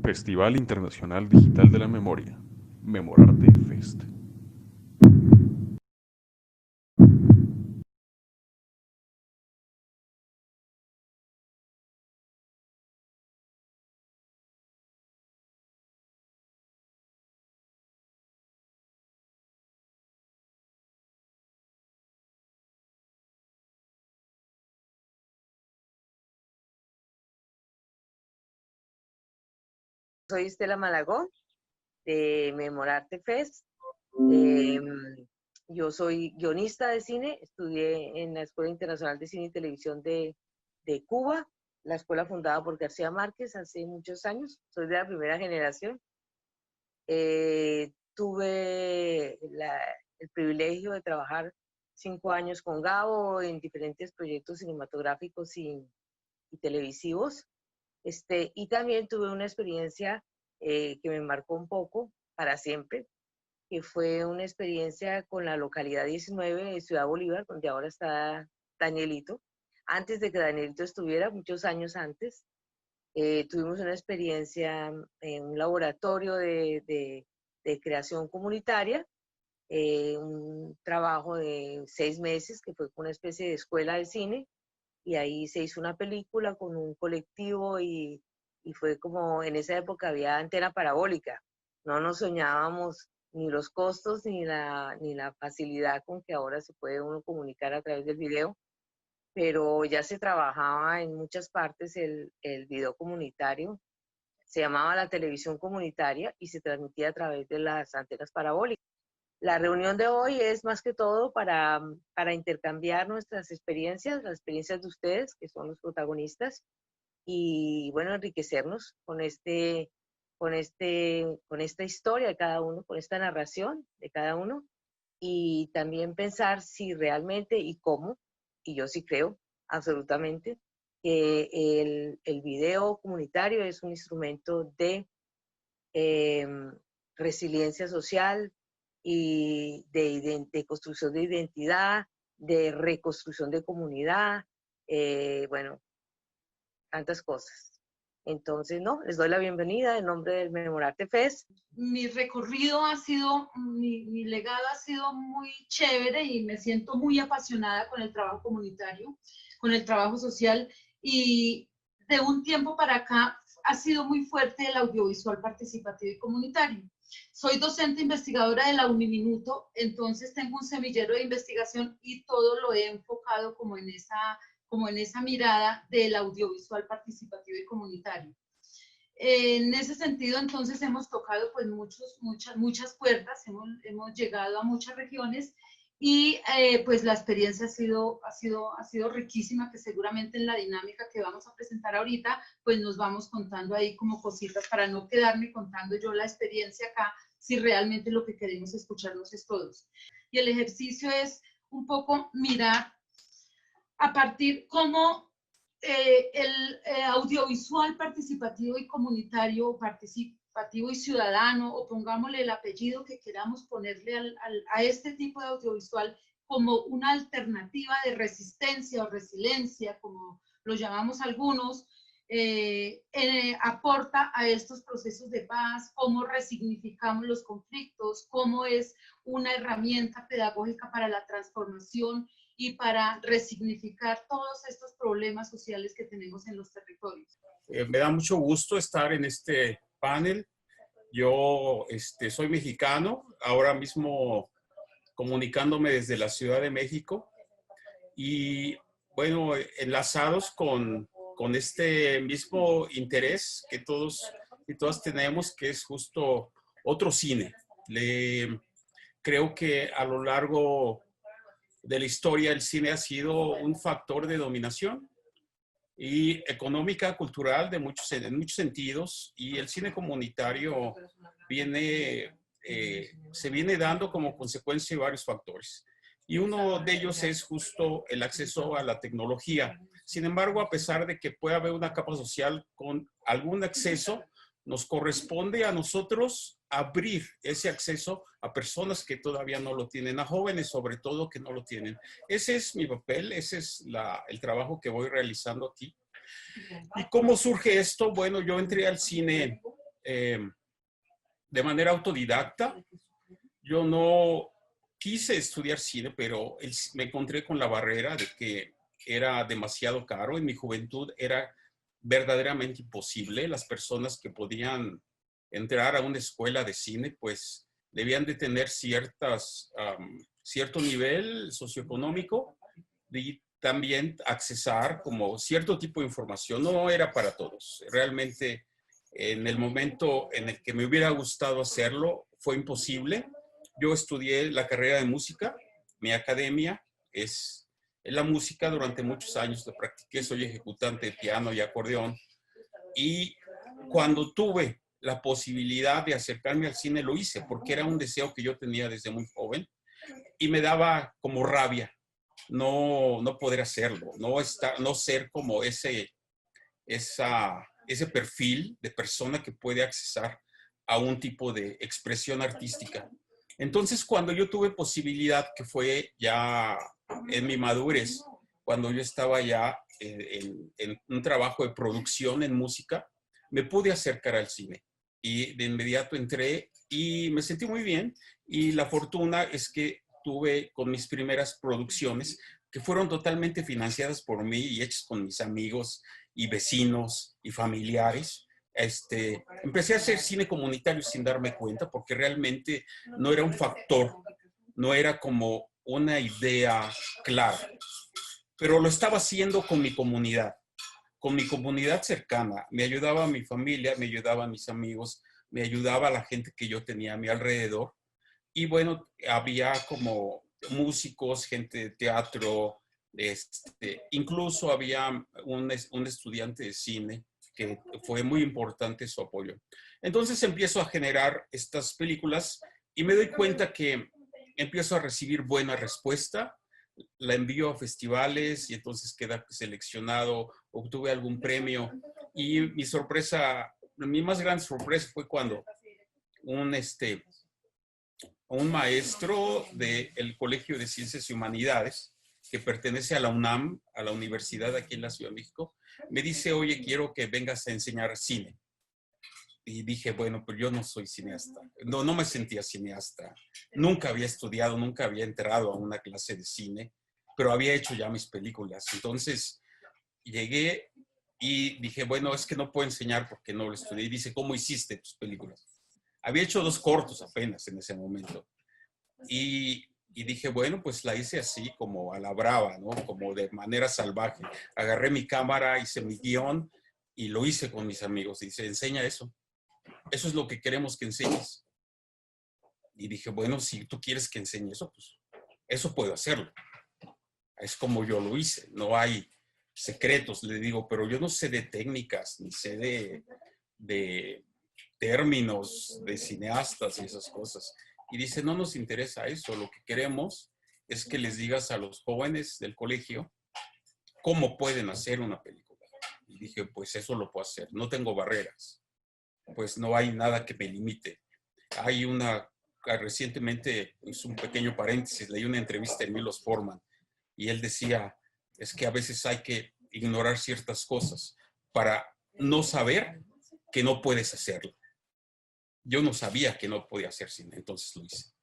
Festival Internacional Digital de la Memoria, Memorarte Fest. Soy Estela Malagón de Memorarte Fest. Yo soy guionista de cine, estudié en la Escuela Internacional de Cine y Televisión de Cuba, la escuela fundada por García Márquez hace muchos años. Soy de la primera generación. Tuve el privilegio de trabajar 5 años con Gabo en diferentes proyectos cinematográficos y televisivos. Y también tuve una experiencia que me marcó un poco para siempre, que fue una experiencia con la localidad 19 de Ciudad Bolívar, donde ahora está Danielito. Antes de que Danielito estuviera, muchos años antes, tuvimos una experiencia en un laboratorio de creación comunitaria, un trabajo de 6 meses que fue una especie de escuela de cine, y ahí se hizo una película con un colectivo y fue como en esa época había antena parabólica. No nos soñábamos ni los costos ni la facilidad con que ahora se puede uno comunicar a través del video, pero ya se trabajaba en muchas partes el video comunitario. Se llamaba la televisión comunitaria y se transmitía a través de las antenas parabólicas. La reunión de hoy es más que todo para intercambiar nuestras experiencias, las experiencias de ustedes, que son los protagonistas, y bueno, enriquecernos con esta historia de cada uno, con esta narración de cada uno, y también pensar si realmente y cómo, y yo sí creo absolutamente, que el video comunitario es un instrumento de resiliencia social y de construcción de identidad, de reconstrucción de comunidad, bueno, tantas cosas. Entonces, no, les doy la bienvenida en nombre del Memorarte Fest. Mi recorrido ha sido, mi legado ha sido muy chévere y me siento muy apasionada con el trabajo comunitario, con el trabajo social, y de un tiempo para acá ha sido muy fuerte el audiovisual participativo y comunitario. Soy docente investigadora de la Uniminuto, entonces tengo un semillero de investigación y todo lo he enfocado como en esa mirada del audiovisual participativo y comunitario. En ese sentido, entonces, hemos tocado pues muchas puertas, hemos llegado a muchas regiones y pues la experiencia ha sido riquísima, que seguramente en la dinámica que vamos a presentar ahorita, pues nos vamos contando ahí como cositas para no quedarme contando yo la experiencia acá, si realmente lo que queremos escucharnos es todos. Y el ejercicio es un poco mirar a partir cómo el audiovisual participativo y comunitario, participativo y ciudadano, o pongámosle el apellido que queramos ponerle a este tipo de audiovisual como una alternativa de resistencia o resiliencia, como lo llamamos algunos, aporta a estos procesos de paz, cómo resignificamos los conflictos, cómo es una herramienta pedagógica para la transformación y para resignificar todos estos problemas sociales que tenemos en los territorios. Me da mucho gusto estar en este panel. Yo soy mexicano, ahora mismo comunicándome desde la Ciudad de México y bueno, enlazados con este mismo interés que todos y todas tenemos, que es justo otro cine. Creo que a lo largo de la historia el cine ha sido un factor de dominación y económica, cultural, en muchos sentidos, y el cine comunitario se viene dando como consecuencia de varios factores. Y uno de ellos es justo el acceso a la tecnología. Sin embargo, a pesar de que pueda haber una capa social con algún acceso, nos corresponde a nosotros abrir ese acceso a personas que todavía no lo tienen, a jóvenes sobre todo que no lo tienen. Ese es mi papel, ese es el trabajo que voy realizando aquí. ¿Y cómo surge esto? Bueno, yo entré al cine de manera autodidacta. Yo no quise estudiar cine, pero me encontré con la barrera de que era demasiado caro. En mi juventud era verdaderamente imposible. Las personas que podían entrar a una escuela de cine, pues debían de tener cierto nivel socioeconómico y también accesar como cierto tipo de información. No era para todos. Realmente, en el momento en el que me hubiera gustado hacerlo, fue imposible. Yo estudié la carrera de música. Mi academia es la música. Durante muchos años la practiqué. Soy ejecutante de piano y acordeón. Y cuando tuve la posibilidad de acercarme al cine, lo hice, porque era un deseo que yo tenía desde muy joven. Y me daba como rabia no poder hacerlo, no ser como ese perfil de persona que puede accesar a un tipo de expresión artística. Entonces, cuando yo tuve posibilidad, que fue ya en mi madurez, cuando yo estaba ya en un trabajo de producción en música, me pude acercar al cine. Y de inmediato entré y me sentí muy bien. Y la fortuna es que tuve con mis primeras producciones, que fueron totalmente financiadas por mí y hechas con mis amigos y vecinos y familiares. Empecé a hacer cine comunitario sin darme cuenta, porque realmente no era un factor, no era como una idea clara, pero lo estaba haciendo con mi comunidad cercana. Me ayudaba a mi familia, me ayudaba a mis amigos, me ayudaba a la gente que yo tenía a mi alrededor. Y bueno, había como músicos, gente de teatro, incluso había un estudiante de cine que fue muy importante su apoyo. Entonces empiezo a generar estas películas y me doy cuenta que empiezo a recibir buena respuesta. La envío a festivales y entonces queda seleccionado, obtuve algún premio. Y mi más grande sorpresa fue cuando un maestro del Colegio de Ciencias y Humanidades, que pertenece a la UNAM, a la universidad aquí en la Ciudad de México, me dice: oye, quiero que vengas a enseñar cine. Y dije, bueno, pero yo no soy cineasta. No me sentía cineasta. Nunca había estudiado, nunca había entrado a una clase de cine, pero había hecho ya mis películas. Entonces llegué y dije, bueno, es que no puedo enseñar porque no lo estudié. Y dice, ¿cómo hiciste tus películas? Había hecho 2 cortos apenas en ese momento. Y dije, bueno, pues la hice así, como a la brava, ¿no? Como de manera salvaje. Agarré mi cámara, hice mi guión y lo hice con mis amigos. Dice, enseña eso. Eso es lo que queremos que enseñes. Y dije, bueno, si tú quieres que enseñe eso, pues eso puedo hacerlo. Es como yo lo hice. No hay secretos, le digo, pero yo no sé de técnicas, ni sé de términos de cineastas y esas cosas. Y dice, no nos interesa eso. Lo que queremos es que les digas a los jóvenes del colegio cómo pueden hacer una película. Y dije, pues eso lo puedo hacer. No tengo barreras. Pues no hay nada que me limite. Recientemente, es un pequeño paréntesis, leí una entrevista de Milos Forman y él decía, es que a veces hay que ignorar ciertas cosas para no saber que no puedes hacerlo. Yo no sabía que no podía hacer cine, entonces lo hice.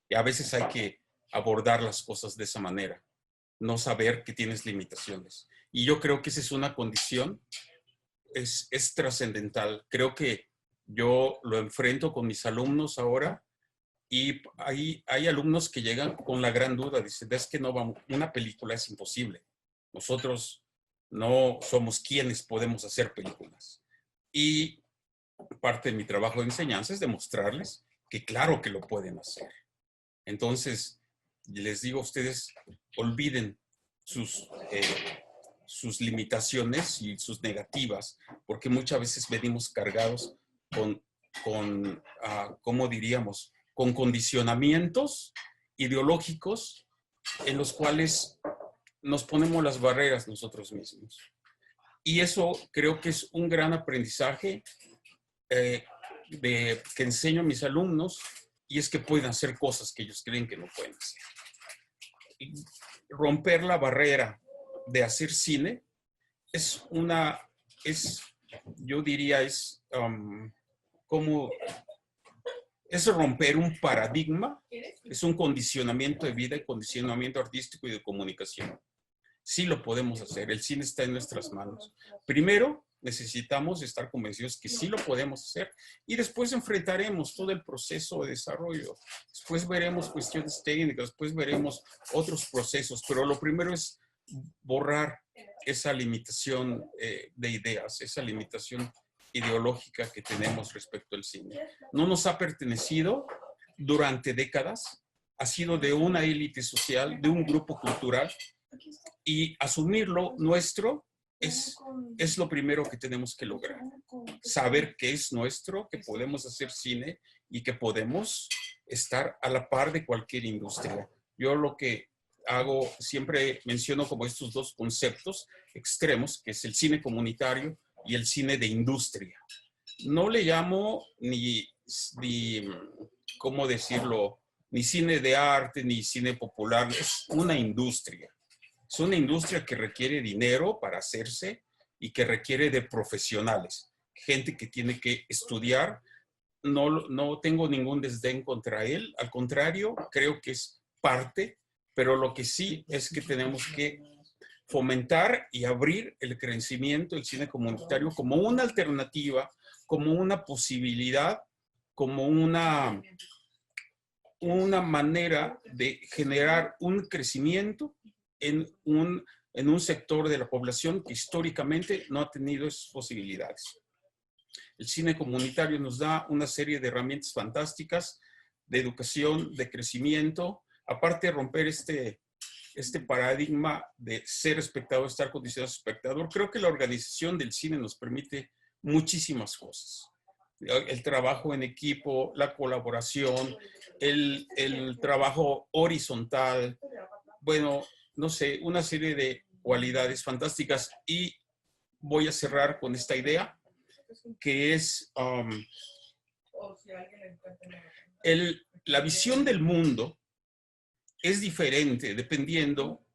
Y a veces hay que abordar las cosas de esa manera, no saber que tienes limitaciones. Y yo creo que esa es una condición, es trascendental. Creo que yo lo enfrento con mis alumnos ahora y hay alumnos que llegan con la gran duda, dicen, es que no vamos, una película es imposible. Nosotros no somos quienes podemos hacer películas. Y parte de mi trabajo de enseñanza es demostrarles que claro que lo pueden hacer. Entonces, les digo a ustedes, olviden sus limitaciones y sus negativas, porque muchas veces venimos cargados ¿cómo diríamos? Con condicionamientos ideológicos en los cuales nos ponemos las barreras nosotros mismos. Y eso creo que es un gran aprendizaje que enseño a mis alumnos, y es que pueden hacer cosas que ellos creen que no pueden hacer. Y romper la barrera de hacer cine como es romper un paradigma, es un condicionamiento de vida y condicionamiento artístico y de comunicación. Sí lo podemos hacer, el cine está en nuestras manos. Primero, necesitamos estar convencidos que sí lo podemos hacer y después enfrentaremos todo el proceso de desarrollo. Después veremos cuestiones técnicas, después veremos otros procesos, pero lo primero es borrar esa limitación de ideas, esa limitación ideológica que tenemos respecto al cine. No nos ha pertenecido durante décadas, ha sido de una élite social, de un grupo cultural, y asumirlo nuestro es lo primero que tenemos que lograr. Saber que es nuestro, que podemos hacer cine y que podemos estar a la par de cualquier industria. Yo lo que hago, siempre menciono como estos dos conceptos extremos, que es el cine comunitario y el cine de industria. No le llamo ni ¿cómo decirlo? Ni cine de arte, ni cine popular, es una industria. Es una industria que requiere dinero para hacerse y que requiere de profesionales, gente que tiene que estudiar. No tengo ningún desdén contra él, al contrario, creo que es parte, pero lo que sí es que tenemos que fomentar y abrir el crecimiento del cine comunitario como una alternativa, como una posibilidad, como una manera de generar un crecimiento en un sector de la población que históricamente no ha tenido esas posibilidades. El cine comunitario nos da una serie de herramientas fantásticas de educación, de crecimiento, aparte de romper este paradigma de ser espectador, estar condicionado a espectador. Creo que la organización del cine nos permite muchísimas cosas. El trabajo en equipo, la colaboración, el trabajo horizontal, bueno, no sé, una serie de cualidades fantásticas. Y voy a cerrar con esta idea, que es la visión del mundo es diferente dependiendo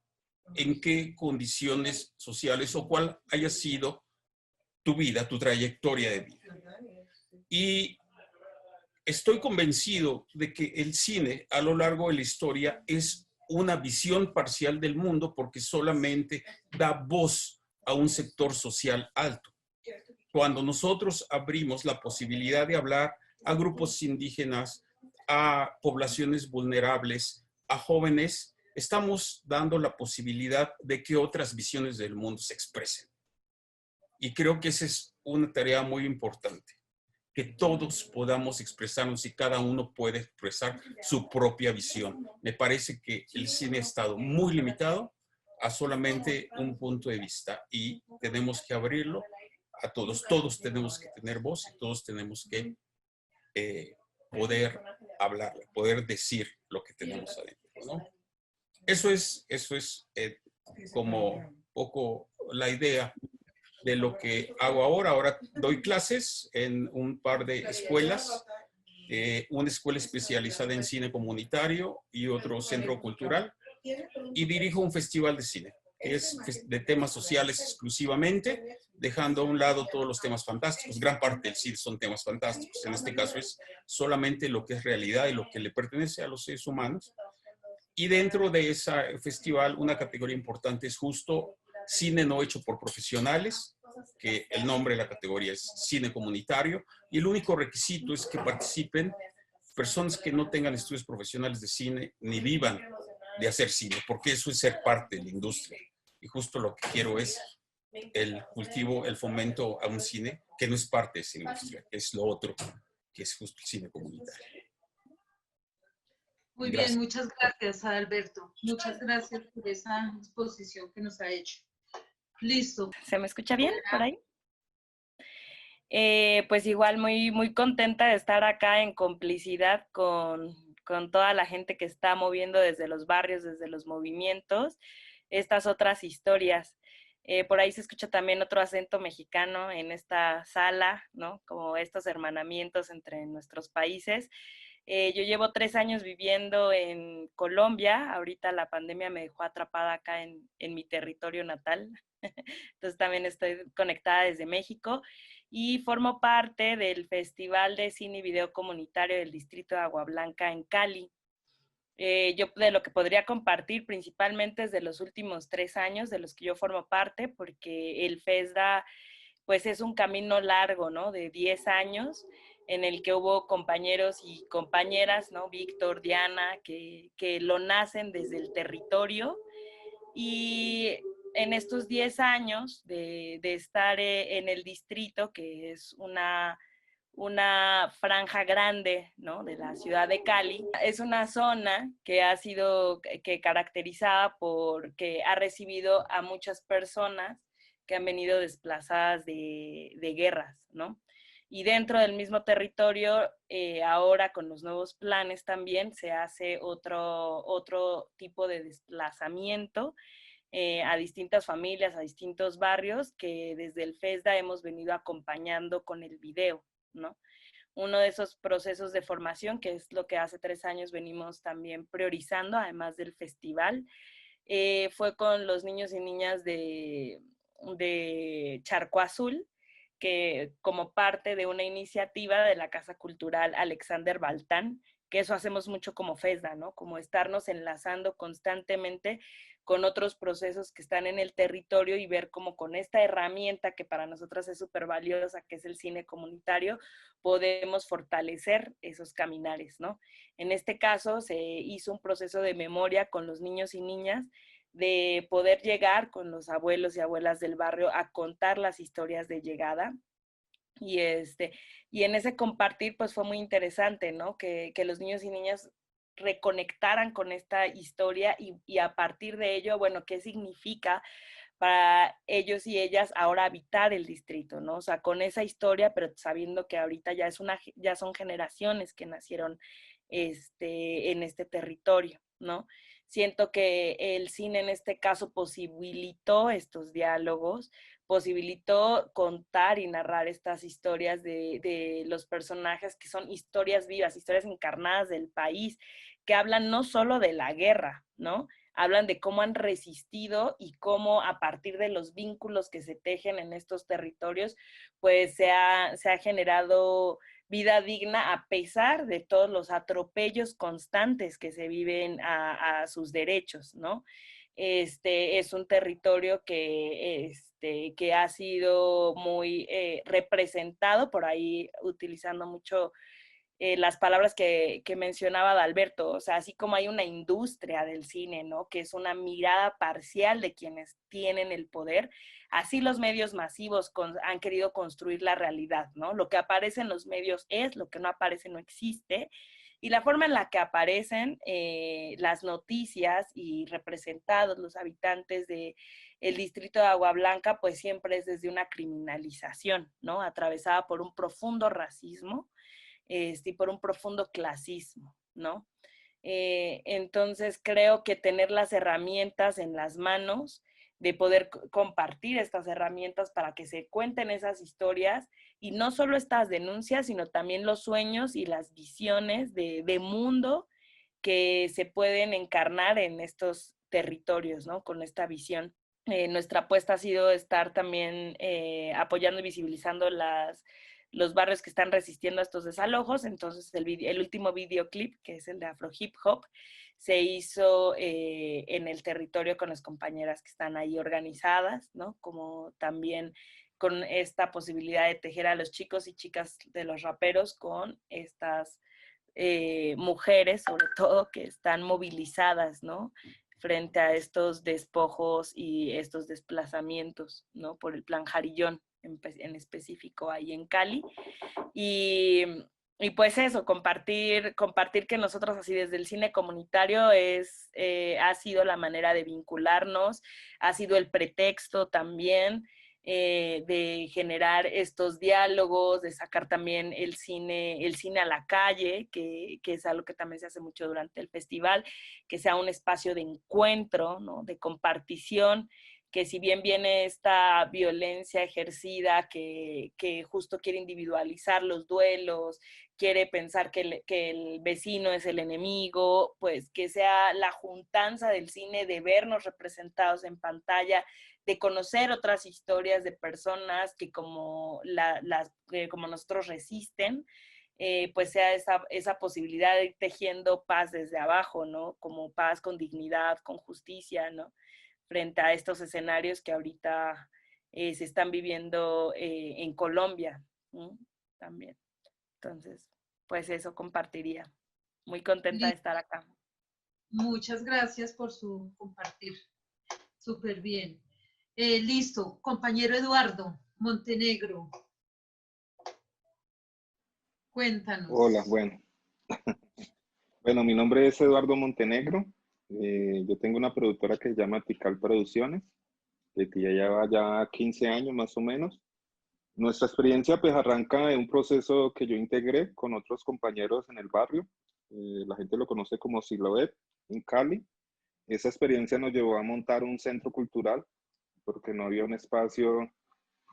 en qué condiciones sociales o cuál haya sido tu vida, tu trayectoria de vida. Y estoy convencido de que el cine a lo largo de la historia es una visión parcial del mundo porque solamente da voz a un sector social alto. Cuando nosotros abrimos la posibilidad de hablar a grupos indígenas, a poblaciones vulnerables, a jóvenes, estamos dando la posibilidad de que otras visiones del mundo se expresen. Y creo que esa es una tarea muy importante, que todos podamos expresarnos y cada uno puede expresar su propia visión. Me parece que el cine ha estado muy limitado a solamente un punto de vista y tenemos que abrirlo a todos. Todos tenemos que tener voz y todos tenemos que poder hablar, poder decir lo que tenemos adentro, ¿no? Eso es como un poco la idea de lo que hago ahora. Ahora doy clases en un par de escuelas, una escuela especializada en cine comunitario y otro centro cultural, y dirijo un festival de cine, que es de temas sociales exclusivamente, dejando a un lado todos los temas fantásticos. Gran parte del cine son temas fantásticos. En este caso es solamente lo que es realidad y lo que le pertenece a los seres humanos. Y dentro de ese festival, una categoría importante es justo cine no hecho por profesionales, que el nombre de la categoría es cine comunitario, y el único requisito es que participen personas que no tengan estudios profesionales de cine ni vivan de hacer cine, porque eso es ser parte de la industria. Y justo lo que quiero es el cultivo, el fomento a un cine que no es parte de esa industria, que es lo otro, que es justo el cine comunitario. Muy Gracias. bien, muchas gracias, Adalberto. Muchas gracias por esa exposición que nos ha hecho. Listo. ¿Se me escucha bien por ahí? Pues igual muy, muy contenta de estar acá en complicidad con toda la gente que está moviendo desde los barrios, desde los movimientos, estas otras historias. Por ahí se escucha también otro acento mexicano en esta sala, ¿no? Como estos hermanamientos entre nuestros países. Yo llevo 3 años viviendo en Colombia. Ahorita la pandemia me dejó atrapada acá en mi territorio natal. Entonces también estoy conectada desde México. y formo parte del Festival de Cine y Video Comunitario del Distrito de Agua Blanca en Cali. Yo de lo que podría compartir principalmente es de los últimos 3 años de los que yo formo parte, porque el FESDA pues es un camino largo, ¿no? De 10 años en el que hubo compañeros y compañeras, ¿no? Víctor, Diana, que lo nacen desde el territorio. Y en estos 10 años de estar en el distrito, que es una franja grande, ¿no? De la ciudad de Cali. Es una zona que ha sido caracterizada porque ha recibido a muchas personas que han venido desplazadas de guerras, ¿no? Y dentro del mismo territorio, ahora con los nuevos planes también se hace otro tipo de desplazamiento a distintas familias, a distintos barrios, que desde el FESDA hemos venido acompañando con el video, ¿no? Uno de esos procesos de formación, que es lo que hace 3 años venimos también priorizando, además del festival, fue con los niños y niñas de Charco Azul, que como parte de una iniciativa de la Casa Cultural Alexander Baltán, que eso hacemos mucho como FESDA, ¿no? Como estarnos enlazando constantemente con otros procesos que están en el territorio y ver cómo con esta herramienta que para nosotras es súper valiosa, que es el cine comunitario, podemos fortalecer esos caminares, ¿no? En este caso se hizo un proceso de memoria con los niños y niñas, de poder llegar con los abuelos y abuelas del barrio a contar las historias de llegada. Y en ese compartir pues fue muy interesante, ¿no? Que los niños y niñas reconectaran con esta historia y a partir de ello, bueno, ¿qué significa para ellos y ellas ahora habitar el distrito, ¿no? O sea, con esa historia, pero sabiendo que ahorita ya son generaciones que nacieron en este territorio, ¿no? Siento que el cine en este caso posibilitó estos diálogos, posibilitó contar y narrar estas historias de los personajes que son historias vivas, historias encarnadas del país, que hablan no solo de la guerra, ¿no? Hablan de cómo han resistido y cómo a partir de los vínculos que se tejen en estos territorios, pues se ha generado vida digna a pesar de todos los atropellos constantes que se viven a sus derechos, ¿no? Es un territorio que ha sido muy representado, por ahí utilizando mucho las palabras que mencionaba Adalberto, o sea, así como hay una industria del cine, ¿no? Que es una mirada parcial de quienes tienen el poder, así los medios masivos han querido construir la realidad, ¿no? Lo que aparece en los medios es, lo que no aparece no existe, y la forma en la que aparecen las noticias y representados los habitantes de el distrito de Agua Blanca, pues siempre es desde una criminalización, ¿no? Atravesada por un profundo racismo, y por un profundo clasismo, ¿no? Entonces creo que tener las herramientas en las manos, de poder compartir estas herramientas para que se cuenten esas historias, y no solo estas denuncias, sino también los sueños y las visiones de mundo que se pueden encarnar en estos territorios, ¿no? Con esta visión. Nuestra apuesta ha sido estar también apoyando y visibilizando los barrios que están resistiendo a estos desalojos. Entonces el último videoclip, que es el de Afro Hip Hop, se hizo en el territorio con las compañeras que están ahí organizadas, ¿no? Como también con esta posibilidad de tejer a los chicos y chicas de los raperos con estas mujeres, sobre todo, que están movilizadas, ¿no? Frente a estos despojos y estos desplazamientos, ¿no? Por el Plan Jarillón en específico ahí en Cali. Y pues eso, compartir que nosotros así desde el cine comunitario ha sido la manera de vincularnos, ha sido el pretexto también de generar estos diálogos, de sacar también el cine a la calle, que es algo que también se hace mucho durante el festival, que sea un espacio de encuentro, ¿no? De compartición, que si bien viene esta violencia ejercida que justo quiere individualizar los duelos, quiere pensar que el vecino es el enemigo, pues que sea la juntanza del cine, de vernos representados en pantalla, de conocer otras historias de personas que como, como nosotros resisten, pues sea esa posibilidad de ir tejiendo paz desde abajo, ¿no? Como paz con dignidad, con justicia, ¿no? Frente a estos escenarios que ahorita se están viviendo en Colombia, ¿no? También. Entonces, pues eso compartiría. Muy contenta de estar acá. Muchas gracias por su compartir. Súper bien. Listo, compañero Eduardo Montenegro. Cuéntanos. Hola, bueno. Bueno, mi nombre es Eduardo Montenegro. Yo tengo una productora que se llama Tical Producciones, que ya lleva ya 15 años más o menos. Nuestra experiencia pues arranca de un proceso que yo integré con otros compañeros en el barrio. La gente lo conoce como Siloet en Cali. Esa experiencia nos llevó a montar un centro cultural porque no había un espacio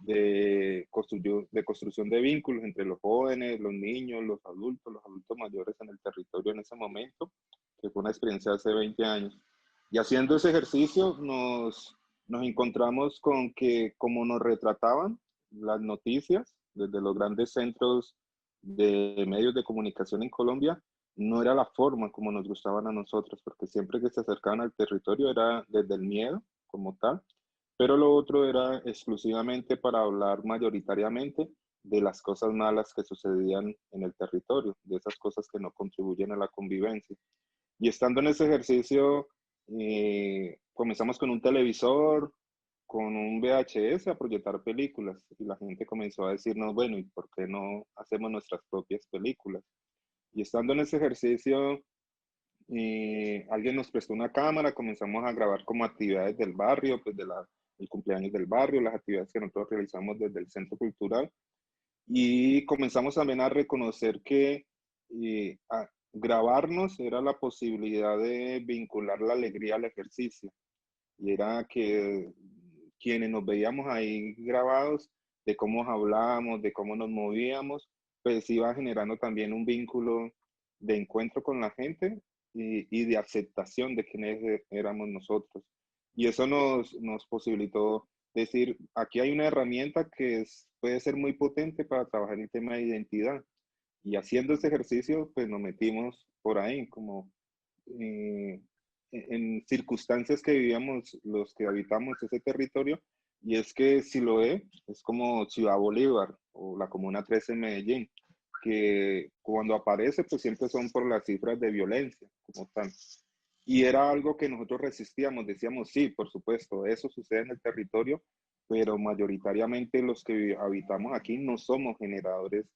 de construcción de vínculos entre los jóvenes, los niños, los adultos mayores en el territorio en ese momento, que fue una experiencia hace 20 años. Y haciendo ese ejercicio nos encontramos con que como nos retrataban las noticias desde los grandes centros de medios de comunicación en Colombia, no era la forma como nos gustaban a nosotros, porque siempre que se acercaban al territorio era desde el miedo como tal, pero lo otro era exclusivamente para hablar mayoritariamente de las cosas malas que sucedían en el territorio, de esas cosas que no contribuyen a la convivencia. Y estando en ese ejercicio, comenzamos con un televisor, con un VHS a proyectar películas, y la gente comenzó a decirnos, bueno, ¿y por qué no hacemos nuestras propias películas? Y estando en ese ejercicio, alguien nos prestó una cámara, comenzamos a grabar como actividades del barrio, pues el cumpleaños del barrio, las actividades que nosotros realizamos desde el centro cultural, y comenzamos también a reconocer que grabarnos era la posibilidad de vincular la alegría al ejercicio, y era que quienes nos veíamos ahí grabados, de cómo hablábamos, de cómo nos movíamos, pues iba generando también un vínculo de encuentro con la gente y de aceptación de quiénes éramos nosotros. Y eso nos posibilitó decir, aquí hay una herramienta que puede ser muy potente para trabajar el tema de identidad. Y haciendo este ejercicio, pues nos metimos por ahí, como en circunstancias que vivíamos los que habitamos ese territorio, y es que Siloé es como Ciudad Bolívar o la Comuna 13 en Medellín, que cuando aparece pues siempre son por las cifras de violencia como tal. Y era algo que nosotros resistíamos, decíamos, sí, por supuesto, eso sucede en el territorio, pero mayoritariamente los que habitamos aquí no somos generadores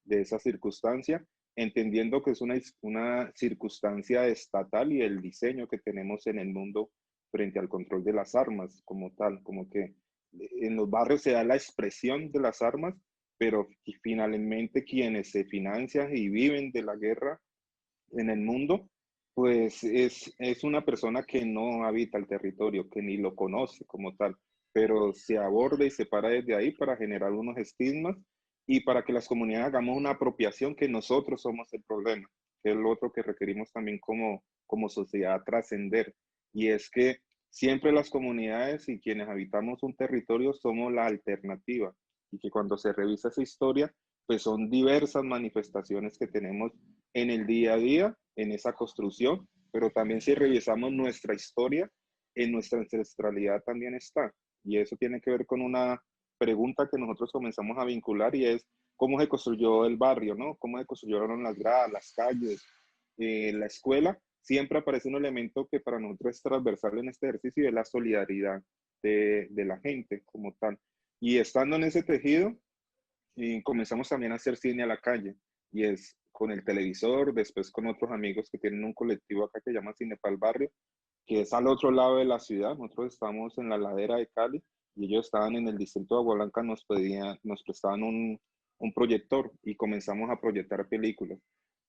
de esa circunstancia, entendiendo que es una circunstancia estatal y el diseño que tenemos en el mundo frente al control de las armas como tal, como que en los barrios se da la expresión de las armas, pero finalmente quienes se financian y viven de la guerra en el mundo, pues es una persona que no habita el territorio, que ni lo conoce como tal, pero se aborda y se para desde ahí para generar unos estigmas y para que las comunidades hagamos una apropiación que nosotros somos el problema, que es lo otro que requerimos también como sociedad trascender. Y es que siempre las comunidades y quienes habitamos un territorio somos la alternativa y que cuando se revisa esa historia, pues son diversas manifestaciones que tenemos en el día a día, en esa construcción, pero también si revisamos nuestra historia, en nuestra ancestralidad también está. Y eso tiene que ver con una pregunta que nosotros comenzamos a vincular y es cómo se construyó el barrio, ¿no? Cómo se construyeron las gradas, las calles, la escuela. Siempre aparece un elemento que para nosotros es transversal en este ejercicio y es la solidaridad de la gente como tal. Y estando en ese tejido, y comenzamos también a hacer cine a la calle, y es con el televisor, después con otros amigos que tienen un colectivo acá que se llama Cine Pal Barrio, que es al otro lado de la ciudad. Nosotros estamos en la ladera de Cali y ellos estaban en el distrito de Agua Blanca, nos prestaban un proyector y comenzamos a proyectar películas.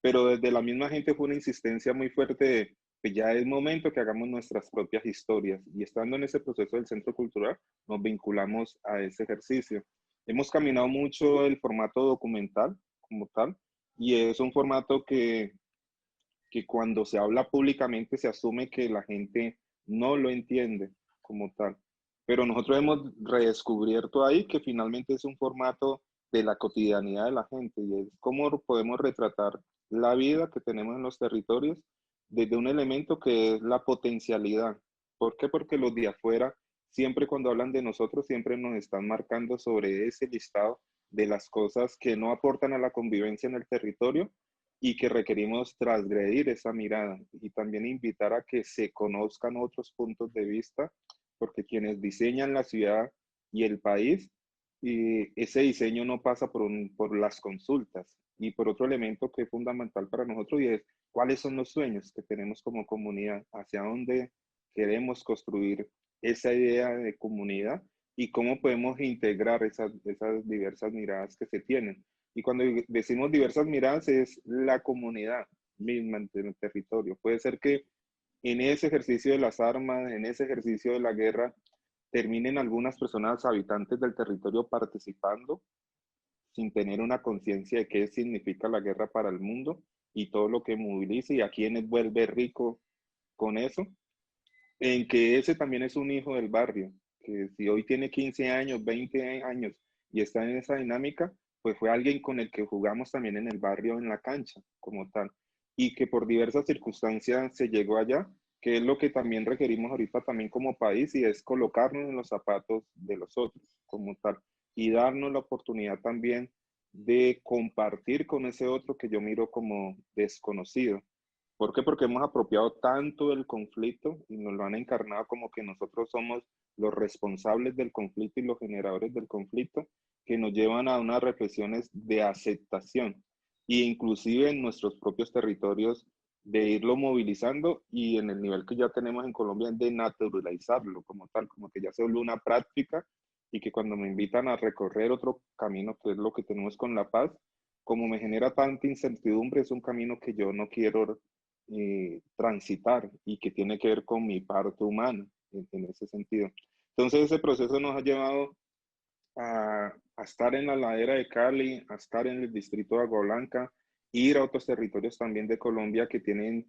Pero desde la misma gente fue una insistencia muy fuerte de que ya es momento que hagamos nuestras propias historias, y estando en ese proceso del Centro Cultural nos vinculamos a ese ejercicio. Hemos caminado mucho el formato documental como tal, y es un formato que cuando se habla públicamente se asume que la gente no lo entiende como tal. pero nosotros hemos redescubierto ahí que finalmente es un formato de la cotidianidad de la gente y es cómo podemos retratar la vida que tenemos en los territorios desde un elemento que es la potencialidad. ¿Por qué? Porque los de afuera, siempre cuando hablan de nosotros, siempre nos están marcando sobre ese listado de las cosas que no aportan a la convivencia en el territorio y que requerimos transgredir esa mirada y también invitar a que se conozcan otros puntos de vista, porque quienes diseñan la ciudad y el país, y ese diseño no pasa por las consultas. Y por otro elemento que es fundamental para nosotros y es cuáles son los sueños que tenemos como comunidad, hacia dónde queremos construir esa idea de comunidad y cómo podemos integrar esas diversas miradas que se tienen. Y cuando decimos diversas miradas es la comunidad misma en el territorio. Puede ser que en ese ejercicio de las armas, en ese ejercicio de la guerra, terminen algunas personas habitantes del territorio participando sin tener una conciencia de qué significa la guerra para el mundo y todo lo que moviliza y a quienes vuelve rico con eso, en que ese también es un hijo del barrio, que si hoy tiene 15 años, 20 años y está en esa dinámica, pues fue alguien con el que jugamos también en el barrio, en la cancha, como tal, y que por diversas circunstancias se llegó allá, que es lo que también requerimos ahorita también como país, y es colocarnos en los zapatos de los otros, como tal, y darnos la oportunidad también de compartir con ese otro que yo miro como desconocido. ¿Por qué? Porque hemos apropiado tanto del conflicto y nos lo han encarnado como que nosotros somos los responsables del conflicto y los generadores del conflicto, que nos llevan a unas reflexiones de aceptación e inclusive en nuestros propios territorios de irlo movilizando y en el nivel que ya tenemos en Colombia de naturalizarlo como tal, como que ya se vuelve una práctica y que cuando me invitan a recorrer otro camino, que es lo que tenemos con la paz, como me genera tanta incertidumbre, es un camino que yo no quiero transitar y que tiene que ver con mi parte humana en ese sentido. Entonces ese proceso nos ha llevado a estar en la ladera de Cali, a estar en el distrito de Agua Blanca, ir a otros territorios también de Colombia que tienen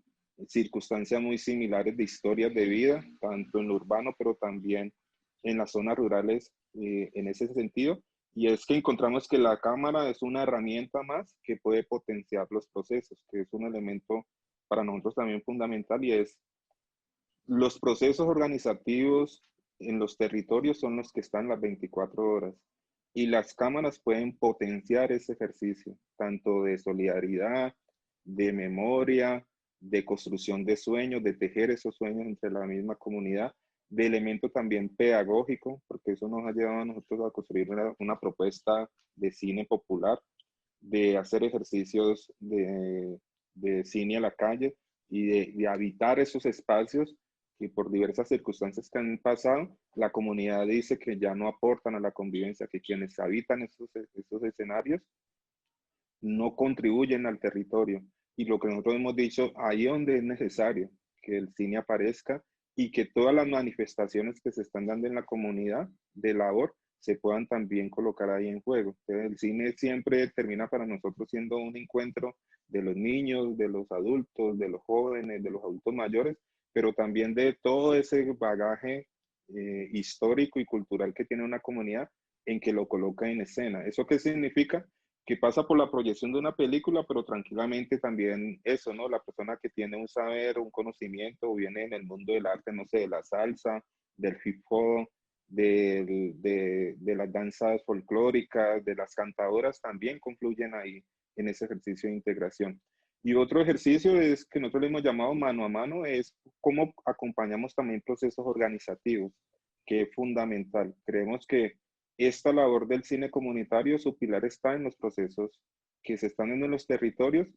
circunstancias muy similares de historias de vida, tanto en lo urbano, pero también en las zonas rurales en ese sentido. Y es que encontramos que la cámara es una herramienta más que puede potenciar los procesos, que es un elemento para nosotros también fundamental y es los procesos organizativos en los territorios son los que están las 24 horas y las cámaras pueden potenciar ese ejercicio, tanto de solidaridad, de memoria, de construcción de sueños, de tejer esos sueños entre la misma comunidad, de elemento también pedagógico, porque eso nos ha llevado a nosotros a construir una propuesta de cine popular, de hacer ejercicios de cine a la calle y de habitar esos espacios que por diversas circunstancias que han pasado, la comunidad dice que ya no aportan a la convivencia, que quienes habitan esos escenarios no contribuyen al territorio. Y lo que nosotros hemos dicho, ahí donde es necesario que el cine aparezca y que todas las manifestaciones que se están dando en la comunidad de labor se puedan también colocar ahí en juego. Entonces, el cine siempre termina para nosotros siendo un encuentro de los niños, de los adultos, de los jóvenes, de los adultos mayores, pero también de todo ese bagaje histórico y cultural que tiene una comunidad en que lo coloca en escena. ¿Eso qué significa? Que pasa por la proyección de una película, pero tranquilamente también eso, ¿no? La persona que tiene un saber, un conocimiento, o viene en el mundo del arte, no sé, de la salsa, del hip hop, de las danzas folclóricas, de las cantadoras, también confluyen ahí en ese ejercicio de integración. Y otro ejercicio es que nosotros le hemos llamado mano a mano, es cómo acompañamos también procesos organizativos, que es fundamental. Creemos que esta labor del cine comunitario, su pilar está en los procesos que se están dando en los territorios,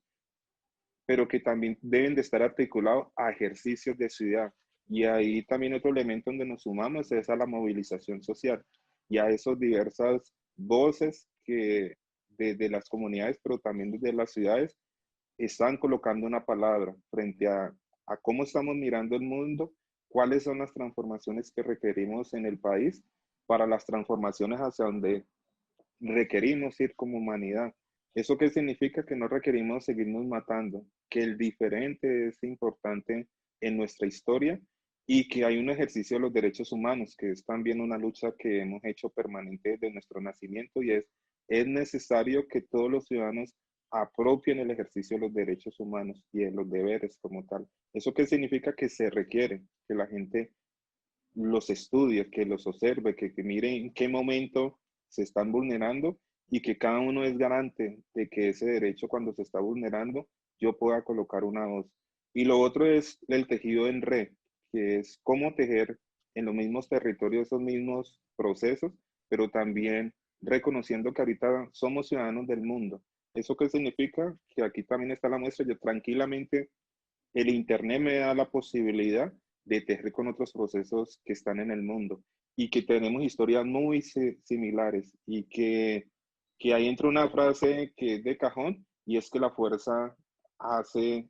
pero que también deben de estar articulados a ejercicios de ciudad. Y ahí también otro elemento donde nos sumamos es a la movilización social y a esas diversas voces que desde las comunidades, pero también desde las ciudades, están colocando una palabra frente a cómo estamos mirando el mundo, cuáles son las transformaciones que requerimos en el país para las transformaciones hacia donde requerimos ir como humanidad. ¿Eso qué significa? Que no requerimos seguirnos matando, que el diferente es importante en nuestra historia y que hay un ejercicio de los derechos humanos, que es también una lucha que hemos hecho permanente desde nuestro nacimiento, y es necesario que todos los ciudadanos apropien el ejercicio de los derechos humanos y de los deberes como tal. ¿Eso qué significa? Que se requiere que la gente los estudie, que los observe, que mire en qué momento se están vulnerando y que cada uno es garante de que ese derecho, cuando se está vulnerando, yo pueda colocar una voz. Y lo otro es el tejido en red, que es cómo tejer en los mismos territorios esos mismos procesos, pero también reconociendo que ahorita somos ciudadanos del mundo. ¿Eso qué significa? Que aquí también está la muestra. Yo tranquilamente, el Internet me da la posibilidad de tejer con otros procesos que están en el mundo y que tenemos historias muy similares, y que ahí entra una frase que es de cajón, y es que la fuerza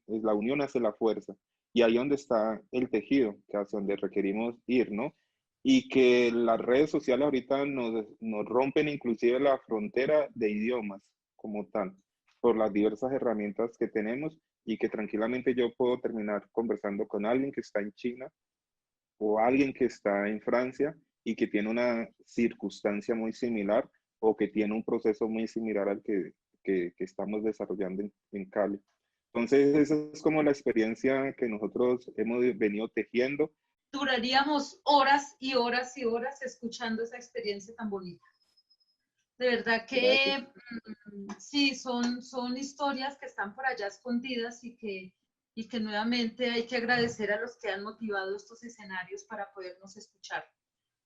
la unión hace la fuerza. Y ahí donde está el tejido, que hacia donde requerimos ir, ¿no? Y que las redes sociales ahorita nos rompen inclusive la frontera de idiomas como tal, por las diversas herramientas que tenemos, y que tranquilamente yo puedo terminar conversando con alguien que está en China o alguien que está en Francia y que tiene una circunstancia muy similar, o que tiene un proceso muy similar al que estamos desarrollando en Cali. Entonces, esa es como la experiencia que nosotros hemos venido tejiendo. Duraríamos horas y horas y horas escuchando esa experiencia tan bonita. De verdad que sí, son historias que están por allá escondidas, y que nuevamente hay que agradecer a los que han motivado estos escenarios para podernos escuchar.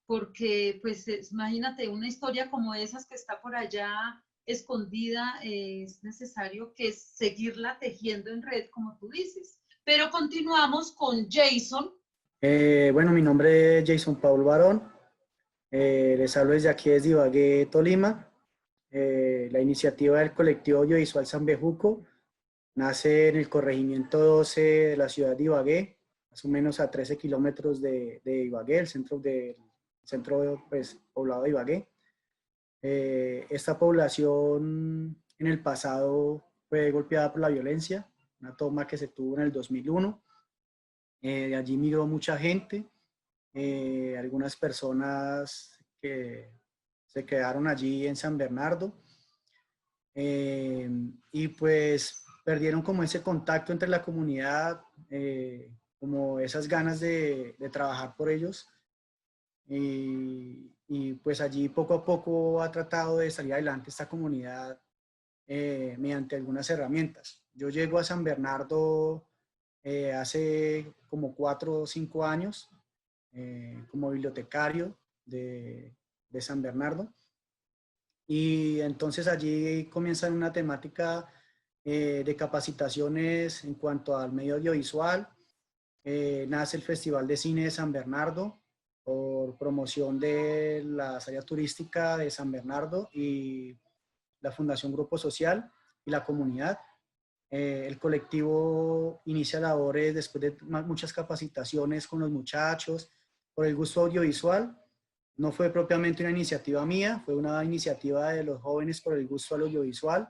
Porque, pues, imagínate, una historia como esas que está por allá escondida, es necesario que seguirla tejiendo en red, como tú dices. Pero continuamos con Jason. Bueno, mi nombre es Jason Paul Barón. Les hablo desde aquí, desde Ibagué, Tolima. La iniciativa del colectivo audiovisual San Bejuco nace en el corregimiento 12 de la ciudad de Ibagué, más o menos a 13 kilómetros de Ibagué, el centro pues, poblado de Ibagué. Esta población en el pasado fue golpeada por la violencia, una toma que se tuvo en el 2001. De allí migró mucha gente, algunas personas que se quedaron allí en San Bernardo, y pues perdieron como ese contacto entre la comunidad, como esas ganas de trabajar por ellos, y pues allí poco a poco ha tratado de salir adelante esta comunidad mediante algunas herramientas. Yo llego a San Bernardo hace como 4 o 5 años como bibliotecario de San Bernardo, y entonces allí comienza una temática de capacitaciones en cuanto al medio audiovisual. Nace el Festival de Cine de San Bernardo por promoción de la área turística de San Bernardo y la Fundación Grupo Social y la comunidad. El colectivo inicia labores después de muchas capacitaciones con los muchachos por el gusto audiovisual. No fue propiamente una iniciativa mía, fue una iniciativa de los jóvenes por el gusto al audiovisual,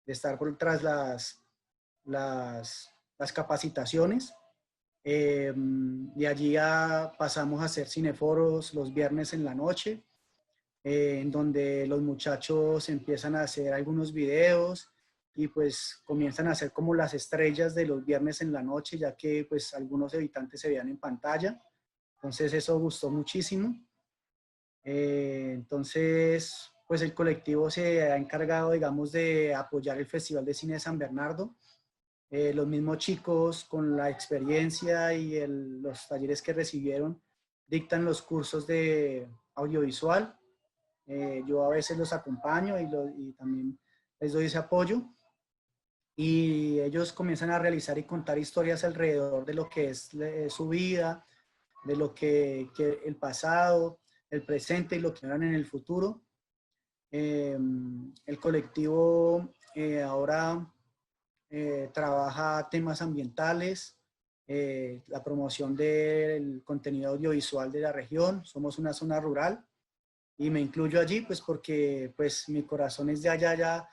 de estar por tras las capacitaciones. De allí pasamos a hacer cineforos los viernes en la noche, en donde los muchachos empiezan a hacer algunos videos y pues comienzan a ser como las estrellas de los viernes en la noche, ya que pues algunos habitantes se veían en pantalla. Entonces eso gustó muchísimo. Entonces pues el colectivo se ha encargado, digamos, de apoyar el Festival de Cine de San Bernardo. Los mismos chicos con la experiencia y los talleres que recibieron dictan los cursos de audiovisual. Yo a veces los acompaño y también les doy ese apoyo. Y ellos comienzan a realizar y contar historias alrededor de lo que es su vida, de lo que el pasado, el presente y lo que harán en el futuro. El colectivo ahora trabaja temas ambientales, la promoción del contenido audiovisual de la región. Somos una zona rural y me incluyo allí pues porque pues mi corazón es de allá. Ya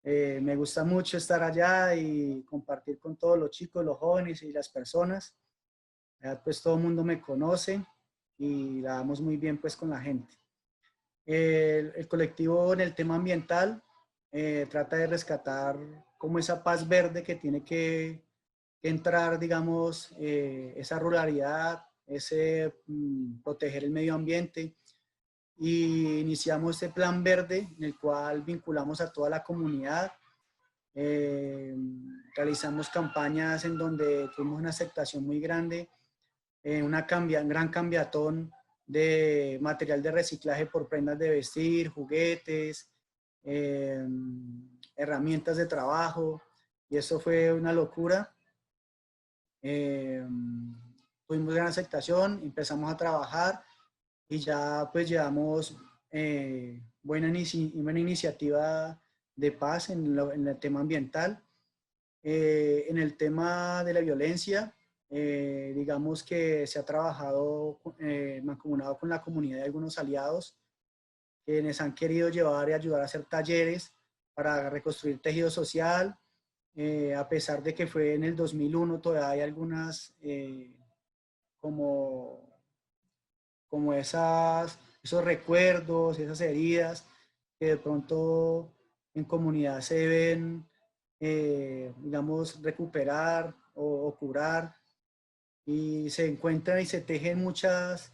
me gusta mucho estar allá y compartir con todos los chicos, los jóvenes y las personas. Ya, pues todo el mundo me conoce y la damos muy bien pues con la gente. El colectivo en el tema ambiental trata de rescatar como esa paz verde que tiene que entrar, digamos, esa ruralidad, ese proteger el medio ambiente. Y iniciamos este plan verde en el cual vinculamos a toda la comunidad. Realizamos campañas en donde tuvimos una aceptación muy grande, un gran cambiatón de material de reciclaje por prendas de vestir, juguetes, herramientas de trabajo, y eso fue una locura. Tuvimos gran aceptación, empezamos a trabajar y ya pues llevamos buena iniciativa de paz en el tema ambiental. En el tema de la violencia, digamos que se ha trabajado mancomunado con la comunidad de algunos aliados quienes han querido llevar y ayudar a hacer talleres para reconstruir tejido social. A pesar de que fue en el 2001, todavía hay algunas como esos recuerdos, esas heridas que de pronto en comunidad se deben, digamos, recuperar o curar, y se encuentran y se tejen muchas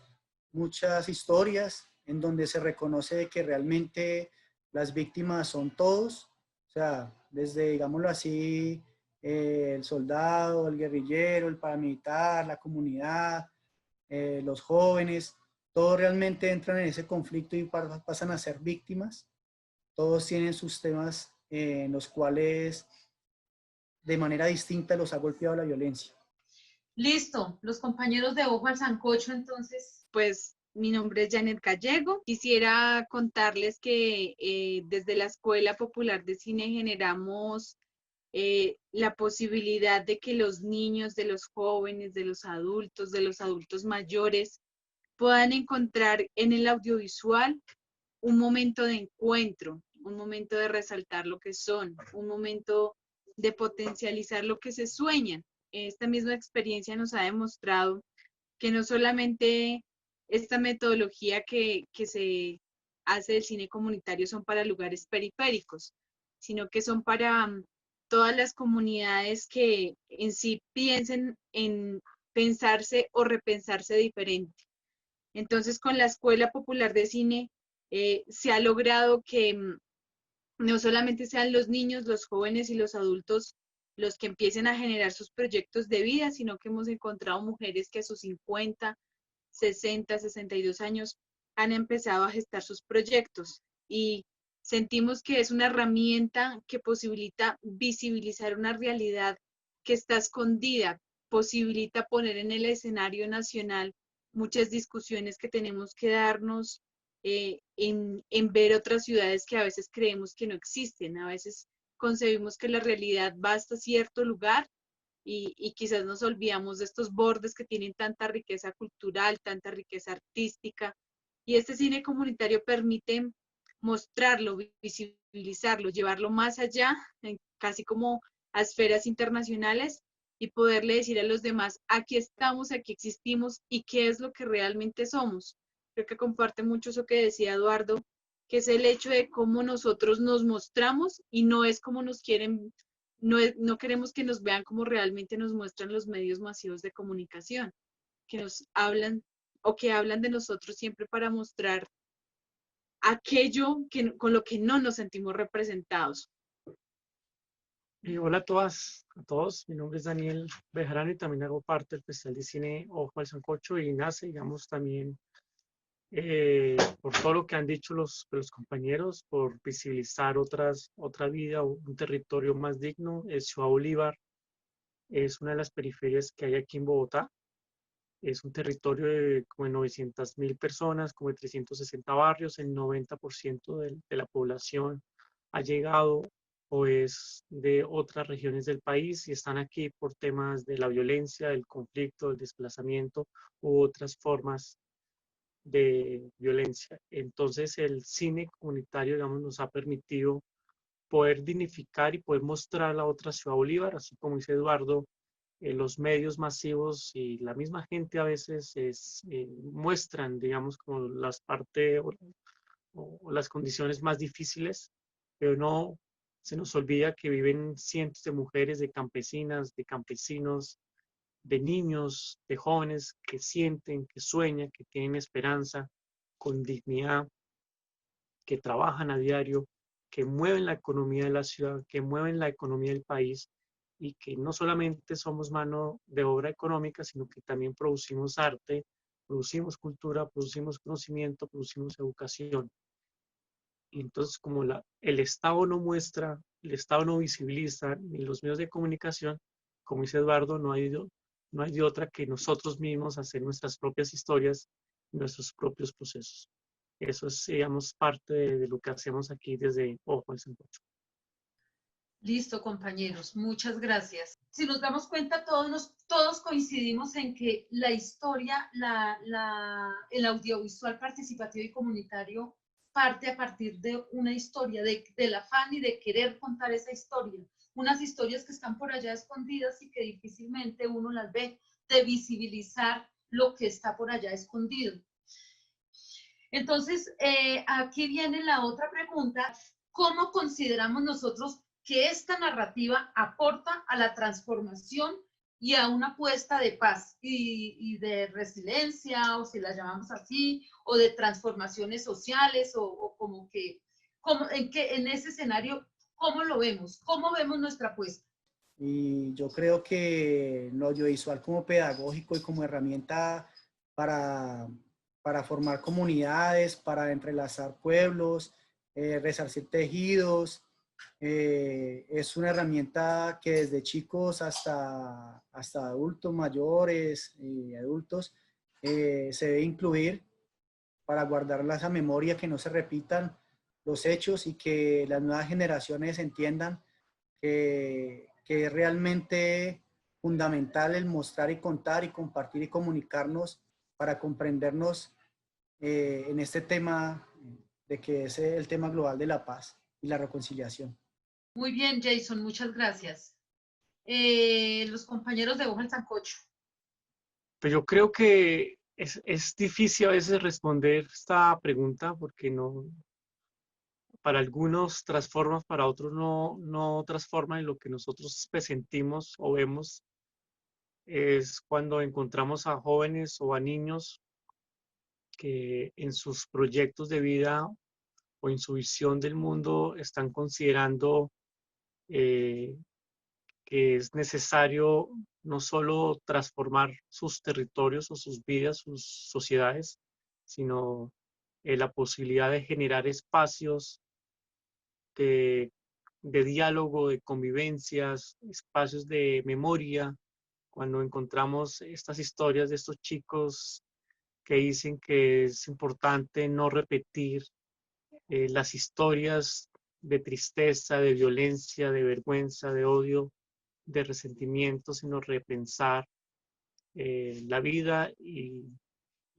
historias en donde se reconoce que realmente las víctimas son todos, o sea, desde, digámoslo así, el soldado, el guerrillero, el paramilitar, la comunidad, los jóvenes, todos realmente entran en ese conflicto y pasan a ser víctimas. Todos tienen sus temas en los cuales de manera distinta los ha golpeado la violencia. Listo, los compañeros de Ojo al Sancocho, entonces. Pues mi nombre es Janet Gallego. Quisiera contarles que desde la Escuela Popular de Cine generamos la posibilidad de que los niños, de los jóvenes, de los adultos mayores, puedan encontrar en el audiovisual un momento de encuentro, un momento de resaltar lo que son, un momento de potencializar lo que se sueñan. Esta misma experiencia nos ha demostrado que no solamente esta metodología que se hace del cine comunitario son para lugares periféricos, sino que son para todas las comunidades que en sí piensen en pensarse o repensarse diferente. Entonces, con la Escuela Popular de Cine se ha logrado que no solamente sean los niños, los jóvenes y los adultos los que empiecen a generar sus proyectos de vida, sino que hemos encontrado mujeres que a sus 50, 60, 62 años han empezado a gestar sus proyectos, y sentimos que es una herramienta que posibilita visibilizar una realidad que está escondida, posibilita poner en el escenario nacional muchas discusiones que tenemos que darnos en ver otras ciudades que a veces creemos que no existen. A veces concebimos que la realidad va hasta cierto lugar y quizás nos olvidamos de estos bordes que tienen tanta riqueza cultural, tanta riqueza artística. Y este cine comunitario permite mostrarlo, visibilizarlo, llevarlo más allá, casi como a esferas internacionales, y poderle decir a los demás, aquí estamos, aquí existimos y qué es lo que realmente somos. Creo que comparte mucho eso que decía Eduardo, que es el hecho de cómo nosotros nos mostramos y no es como nos quieren, no queremos que nos vean como realmente nos muestran los medios masivos de comunicación, que nos hablan o que hablan de nosotros siempre para mostrar aquello con lo que no nos sentimos representados. Hola a todas, a todos. Mi nombre es Daniel Bejarano y también hago parte del Festival de Cine Ojo al Sancocho, y nace, digamos, también por todo lo que han dicho los compañeros, por visibilizar otra vida, un territorio más digno. Ciudad Bolívar es una de las periferias que hay aquí en Bogotá. Es un territorio de como de 900.000 personas, como de 360 barrios. El 90% de la población ha llegado o es de otras regiones del país y están aquí por temas de la violencia, del conflicto, del desplazamiento u otras formas de violencia. Entonces el cine comunitario, digamos, nos ha permitido poder dignificar y poder mostrar la otra Ciudad Bolívar, así como dice Eduardo, los medios masivos y la misma gente a veces muestran, digamos, como las partes o las condiciones más difíciles, pero no se nos olvida que viven cientos de mujeres, de campesinas, de campesinos, de niños, de jóvenes que sienten, que sueñan, que tienen esperanza, con dignidad, que trabajan a diario, que mueven la economía de la ciudad, que mueven la economía del país y que no solamente somos mano de obra económica, sino que también producimos arte, producimos cultura, producimos conocimiento, producimos educación. Y entonces, como el Estado no muestra, el Estado no visibiliza, ni los medios de comunicación, como dice Eduardo, no hay de otra que nosotros mismos hacer nuestras propias historias, nuestros propios procesos. Eso es, digamos, parte de lo que hacemos aquí desde Ojo al Sancocho. Listo, compañeros, muchas gracias. Si nos damos cuenta, todos coincidimos en que la historia, el audiovisual participativo y comunitario parte a partir de una historia, del afán y de querer contar esa historia. Unas historias que están por allá escondidas y que difícilmente uno las ve, de visibilizar lo que está por allá escondido. Entonces, aquí viene la otra pregunta. ¿Cómo consideramos nosotros que esta narrativa aporta a la transformación y a una apuesta de paz y de resiliencia, o si la llamamos así, o de transformaciones sociales, o como que, en ese escenario, ¿cómo lo vemos? ¿Cómo vemos nuestra apuesta? Y yo creo que lo audiovisual como pedagógico y como herramienta para, para formar comunidades, para entrelazar pueblos, resarcir tejidos, es una herramienta que desde chicos hasta adultos mayores y adultos se debe incluir para guardarla esa memoria, que no se repitan los hechos y que las nuevas generaciones entiendan que es realmente fundamental el mostrar y contar y compartir y comunicarnos para comprendernos en este tema de que es el tema global de la paz y la reconciliación. Muy bien, Jason, muchas gracias. Los compañeros de Ojo al Sancocho. Pero yo creo que es difícil a veces responder esta pregunta porque no, para algunos transforma, para otros no transforma, y lo que nosotros presentimos o vemos es cuando encontramos a jóvenes o a niños que en sus proyectos de vida o en su visión del mundo están considerando que es necesario no solo transformar sus territorios o sus vidas, sus sociedades, sino la posibilidad de generar espacios de diálogo, de convivencias, espacios de memoria. Cuando encontramos estas historias de estos chicos que dicen que es importante no repetir las historias de tristeza, de violencia, de vergüenza, de odio, de resentimiento, sino repensar la vida y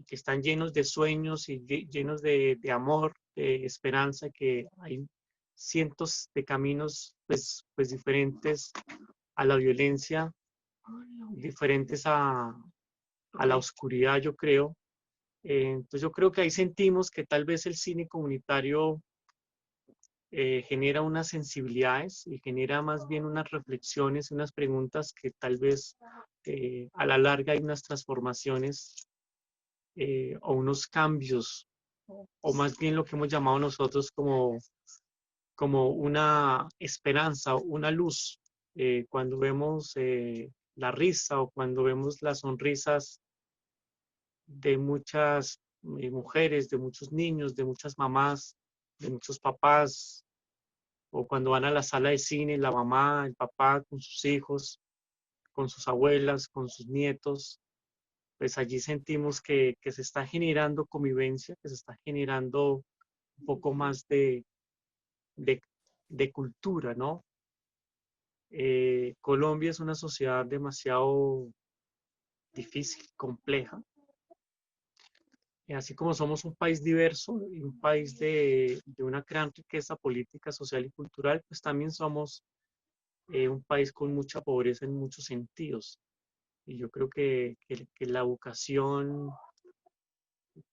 que están llenos de sueños y llenos de amor, de esperanza, que hay cientos de caminos pues diferentes a la violencia, diferentes a la oscuridad, yo creo. Entonces yo creo que ahí sentimos que tal vez el cine comunitario genera unas sensibilidades y genera más bien unas reflexiones, unas preguntas que tal vez a la larga hay unas transformaciones o unos cambios, o más bien lo que hemos llamado nosotros como una esperanza, una luz. Cuando vemos la risa o cuando vemos las sonrisas de muchas mujeres, de muchos niños, de muchas mamás, de muchos papás, o cuando van a la sala de cine, la mamá, el papá con sus hijos, con sus abuelas, con sus nietos, pues allí sentimos que se está generando convivencia, que se está generando un poco más de cultura, ¿no? Colombia es una sociedad demasiado difícil, compleja. Y así como somos un país diverso y un país de una gran riqueza política, social y cultural, pues también somos un país con mucha pobreza en muchos sentidos. Y yo creo que la educación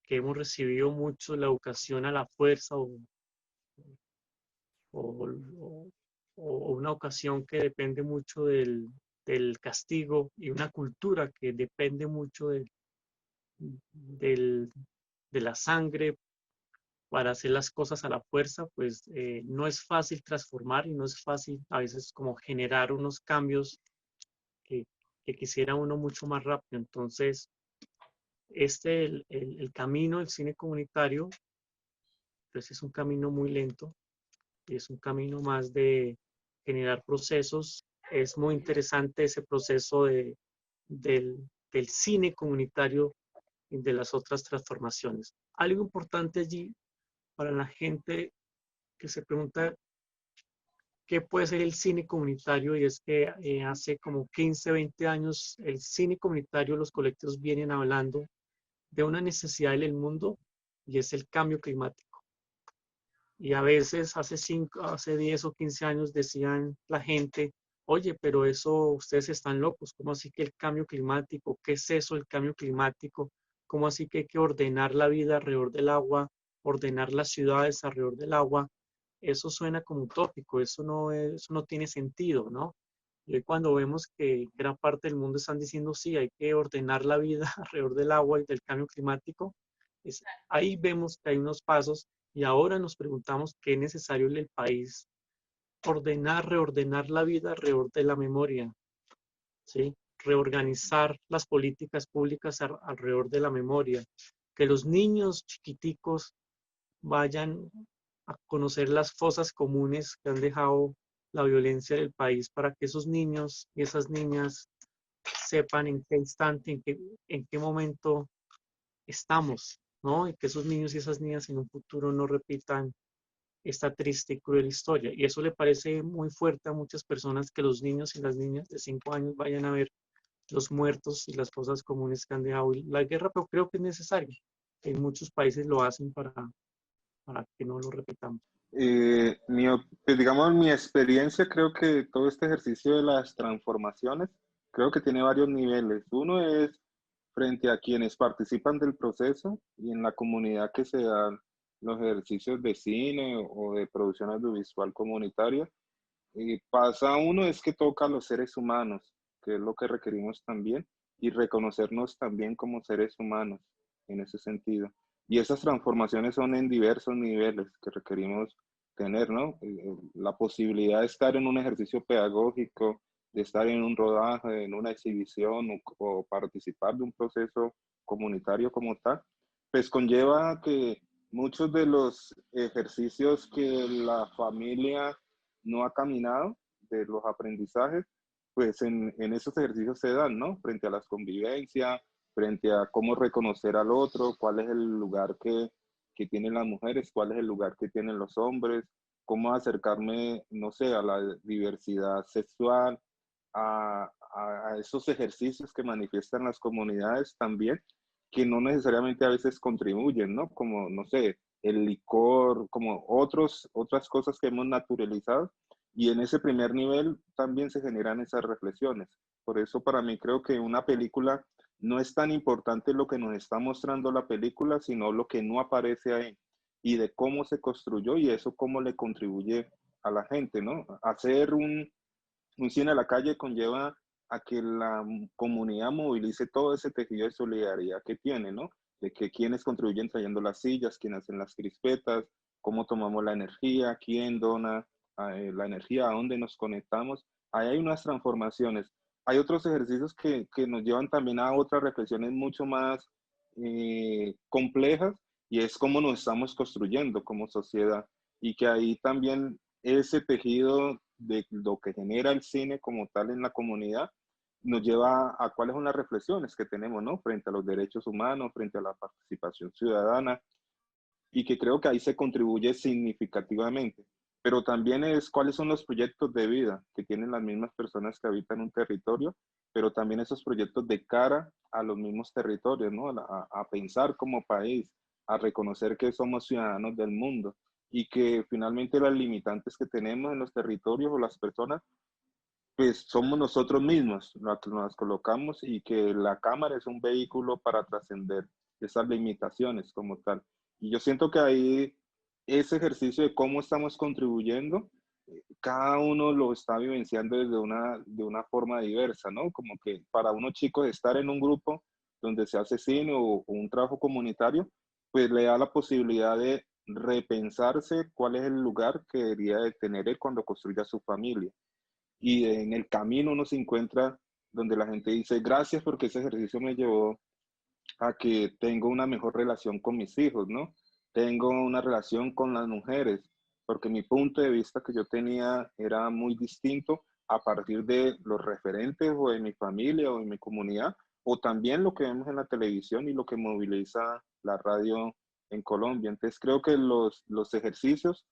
que hemos recibido mucho, la educación a la fuerza o, o- o una ocasión que depende mucho del castigo y una cultura que depende mucho del- de la sangre para hacer las cosas a la fuerza, pues no es fácil transformar y no es fácil a veces como generar unos cambios que, que quisiera uno mucho más rápido. Entonces, el camino del cine comunitario, pues es un camino muy lento y es un camino más de generar procesos. Es muy interesante ese proceso del cine comunitario y de las otras transformaciones. Algo importante allí para la gente que se pregunta qué puede ser el cine comunitario, y es que hace como 15, 20 años el cine comunitario, los colectivos vienen hablando de una necesidad en el mundo y es el cambio climático. Y a veces hace 10 o 15 años decían la gente, oye, pero eso ustedes están locos, ¿cómo así que el cambio climático? ¿Qué es eso el cambio climático? ¿Cómo así que hay que ordenar la vida alrededor del agua, ordenar las ciudades alrededor del agua? Eso suena como utópico, eso no tiene sentido, ¿no? Y hoy cuando vemos que gran parte del mundo están diciendo, sí, hay que ordenar la vida alrededor del agua y del cambio climático, ahí vemos que hay unos pasos y ahora nos preguntamos qué es necesario en el país ordenar, reordenar la vida alrededor de la memoria, ¿sí? Reorganizar las políticas públicas alrededor de la memoria, que los niños chiquiticos vayan a conocer las fosas comunes que han dejado la violencia del país para que esos niños y esas niñas sepan en qué instante, en qué momento estamos, ¿no? Y que esos niños y esas niñas en un futuro no repitan esta triste y cruel historia. Y eso le parece muy fuerte a muchas personas que los niños y las niñas de 5 años vayan a ver los muertos y las cosas comunes que han dejado la guerra, pero creo que es necesario. En muchos países lo hacen para que no lo repitamos. Pues digamos, mi experiencia, creo que todo este ejercicio de las transformaciones, creo que tiene varios niveles. Uno es frente a quienes participan del proceso y en la comunidad que se dan los ejercicios de cine o de producción audiovisual comunitaria. Y pasa uno es que toca a los seres humanos, que es lo que requerimos también, y reconocernos también como seres humanos en ese sentido. Y esas transformaciones son en diversos niveles que requerimos tener, ¿no? La posibilidad de estar en un ejercicio pedagógico, de estar en un rodaje, en una exhibición o participar de un proceso comunitario como tal, pues conlleva que muchos de los ejercicios que la familia no ha caminado, de los aprendizajes, pues en esos ejercicios se dan, ¿no? Frente a las convivencias, frente a cómo reconocer al otro, cuál es el lugar que tienen las mujeres, cuál es el lugar que tienen los hombres, cómo acercarme, no sé, a la diversidad sexual, a esos ejercicios que manifiestan las comunidades también, que no necesariamente a veces contribuyen, ¿no? Como, no sé, el licor, como otras cosas que hemos naturalizado. Y en ese primer nivel también se generan esas reflexiones. Por eso para mí creo que una película no es tan importante lo que nos está mostrando la película, sino lo que no aparece ahí y de cómo se construyó y eso cómo le contribuye a la gente, ¿no? Hacer un cine a la calle conlleva a que la comunidad movilice todo ese tejido de solidaridad que tiene, ¿no? De que quienes contribuyen trayendo las sillas, quienes hacen las crispetas, cómo tomamos la energía, quién dona la energía, a dónde nos conectamos. Ahí hay unas transformaciones. Hay otros ejercicios que nos llevan también a otras reflexiones mucho más complejas y es cómo nos estamos construyendo como sociedad y que ahí también ese tejido de lo que genera el cine como tal en la comunidad nos lleva a cuáles son las reflexiones que tenemos, ¿no? Frente a los derechos humanos, frente a la participación ciudadana, y que creo que ahí se contribuye significativamente. Pero también es cuáles son los proyectos de vida que tienen las mismas personas que habitan un territorio, pero también esos proyectos de cara a los mismos territorios, ¿no? A pensar como país, a reconocer que somos ciudadanos del mundo y que finalmente las limitantes que tenemos en los territorios o las personas pues somos nosotros mismos los que nos colocamos y que la cámara es un vehículo para trascender esas limitaciones como tal. Y yo siento que ahí ese ejercicio de cómo estamos contribuyendo, cada uno lo está vivenciando de una forma diversa, ¿no? Como que para unos chicos estar en un grupo donde se hace cine o un trabajo comunitario, pues le da la posibilidad de repensarse cuál es el lugar que debería de tener él cuando construya su familia. Y en el camino uno se encuentra donde la gente dice, gracias porque ese ejercicio me llevó a que tengo una mejor relación con mis hijos, ¿no? Tengo una relación con las mujeres, porque mi punto de vista que yo tenía era muy distinto a partir de los referentes o de mi familia o de mi comunidad, o también lo que vemos en la televisión y lo que moviliza la radio en Colombia. Entonces creo que los ejercicios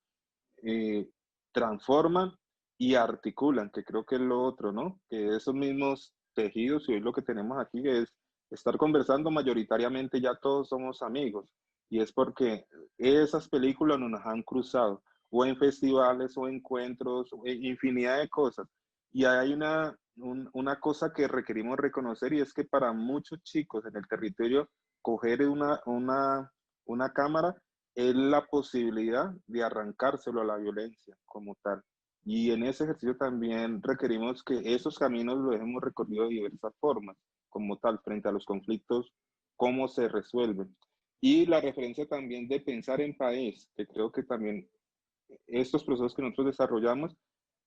eh, transforman y articulan, que creo que es lo otro, ¿no? Que esos mismos tejidos, y hoy lo que tenemos aquí es estar conversando mayoritariamente, ya todos somos amigos, y es porque esas películas nos han cruzado, o en festivales, o encuentros, o en infinidad de cosas. Y hay una cosa que requerimos reconocer, y es que para muchos chicos en el territorio, coger una cámara es la posibilidad de arrancárselo a la violencia como tal. Y en ese ejercicio también requerimos que esos caminos los hemos recorrido de diversas formas, como tal, frente a los conflictos, cómo se resuelven. Y la referencia también de pensar en país, que creo que también estos procesos que nosotros desarrollamos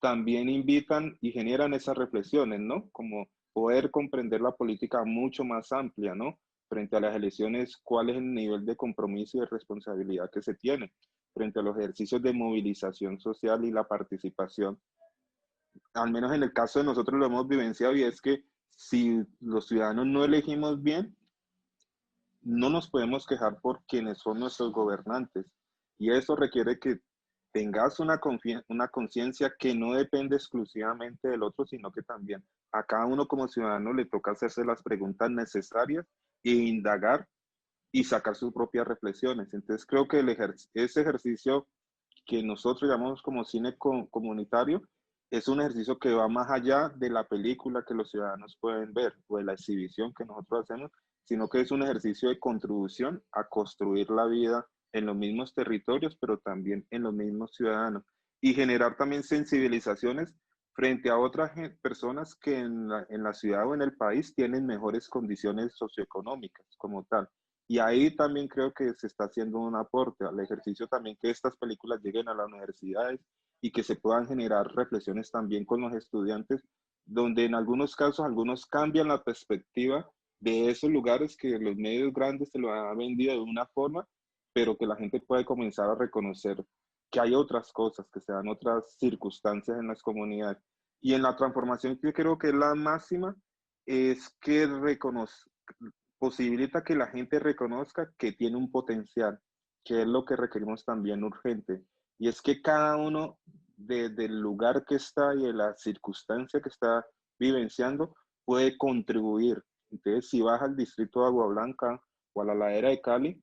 también invitan y generan esas reflexiones, ¿no? Como poder comprender la política mucho más amplia, ¿no? Frente a las elecciones, cuál es el nivel de compromiso y de responsabilidad que se tiene frente a los ejercicios de movilización social y la participación. Al menos en el caso de nosotros lo hemos vivenciado, y es que si los ciudadanos no elegimos bien, no nos podemos quejar por quienes son nuestros gobernantes. Y eso requiere que tengas una conciencia que no depende exclusivamente del otro, sino que también a cada uno como ciudadano le toca hacerse las preguntas necesarias e indagar y sacar sus propias reflexiones. Entonces creo que ese ejercicio que nosotros llamamos como cine comunitario es un ejercicio que va más allá de la película que los ciudadanos pueden ver o de la exhibición que nosotros hacemos, sino que es un ejercicio de contribución a construir la vida en los mismos territorios, pero también en los mismos ciudadanos, y generar también sensibilizaciones frente a otras personas que en la ciudad o en el país tienen mejores condiciones socioeconómicas como tal. Y ahí también creo que se está haciendo un aporte al ejercicio también, que estas películas lleguen a las universidades y que se puedan generar reflexiones también con los estudiantes, donde en algunos casos algunos cambian la perspectiva de esos lugares que los medios grandes se lo han vendido de una forma, pero que la gente puede comenzar a reconocer que hay otras cosas, que se dan otras circunstancias en las comunidades. Y en la transformación que yo creo que es la máxima, es que posibilita que la gente reconozca que tiene un potencial, que es lo que requerimos también urgente. Y es que cada uno desde el lugar que está y de la circunstancia que está vivenciando puede contribuir. Entonces, si vas al distrito de Agua Blanca o a la ladera de Cali,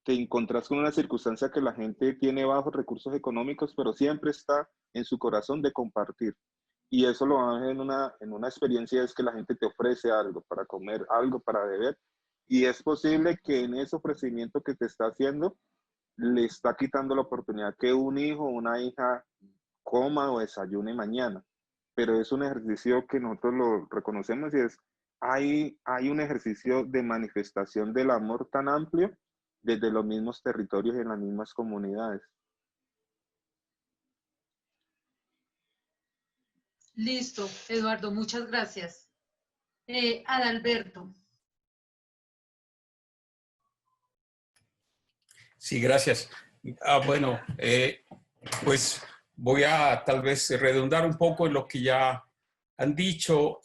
te encontrás con una circunstancia que la gente tiene bajos recursos económicos, pero siempre está en su corazón de compartir. Y eso lo vas a ver en una experiencia, es que la gente te ofrece algo para comer, algo para beber, y es posible que en ese ofrecimiento que te está haciendo, le está quitando la oportunidad que un hijo o una hija coma o desayune mañana. Pero es un ejercicio que nosotros lo reconocemos, y hay un ejercicio de manifestación del amor tan amplio desde los mismos territorios y en las mismas comunidades. Listo, Eduardo, muchas gracias. Adalberto. Sí, gracias. Bueno, pues voy a tal vez redundar un poco en lo que ya han dicho.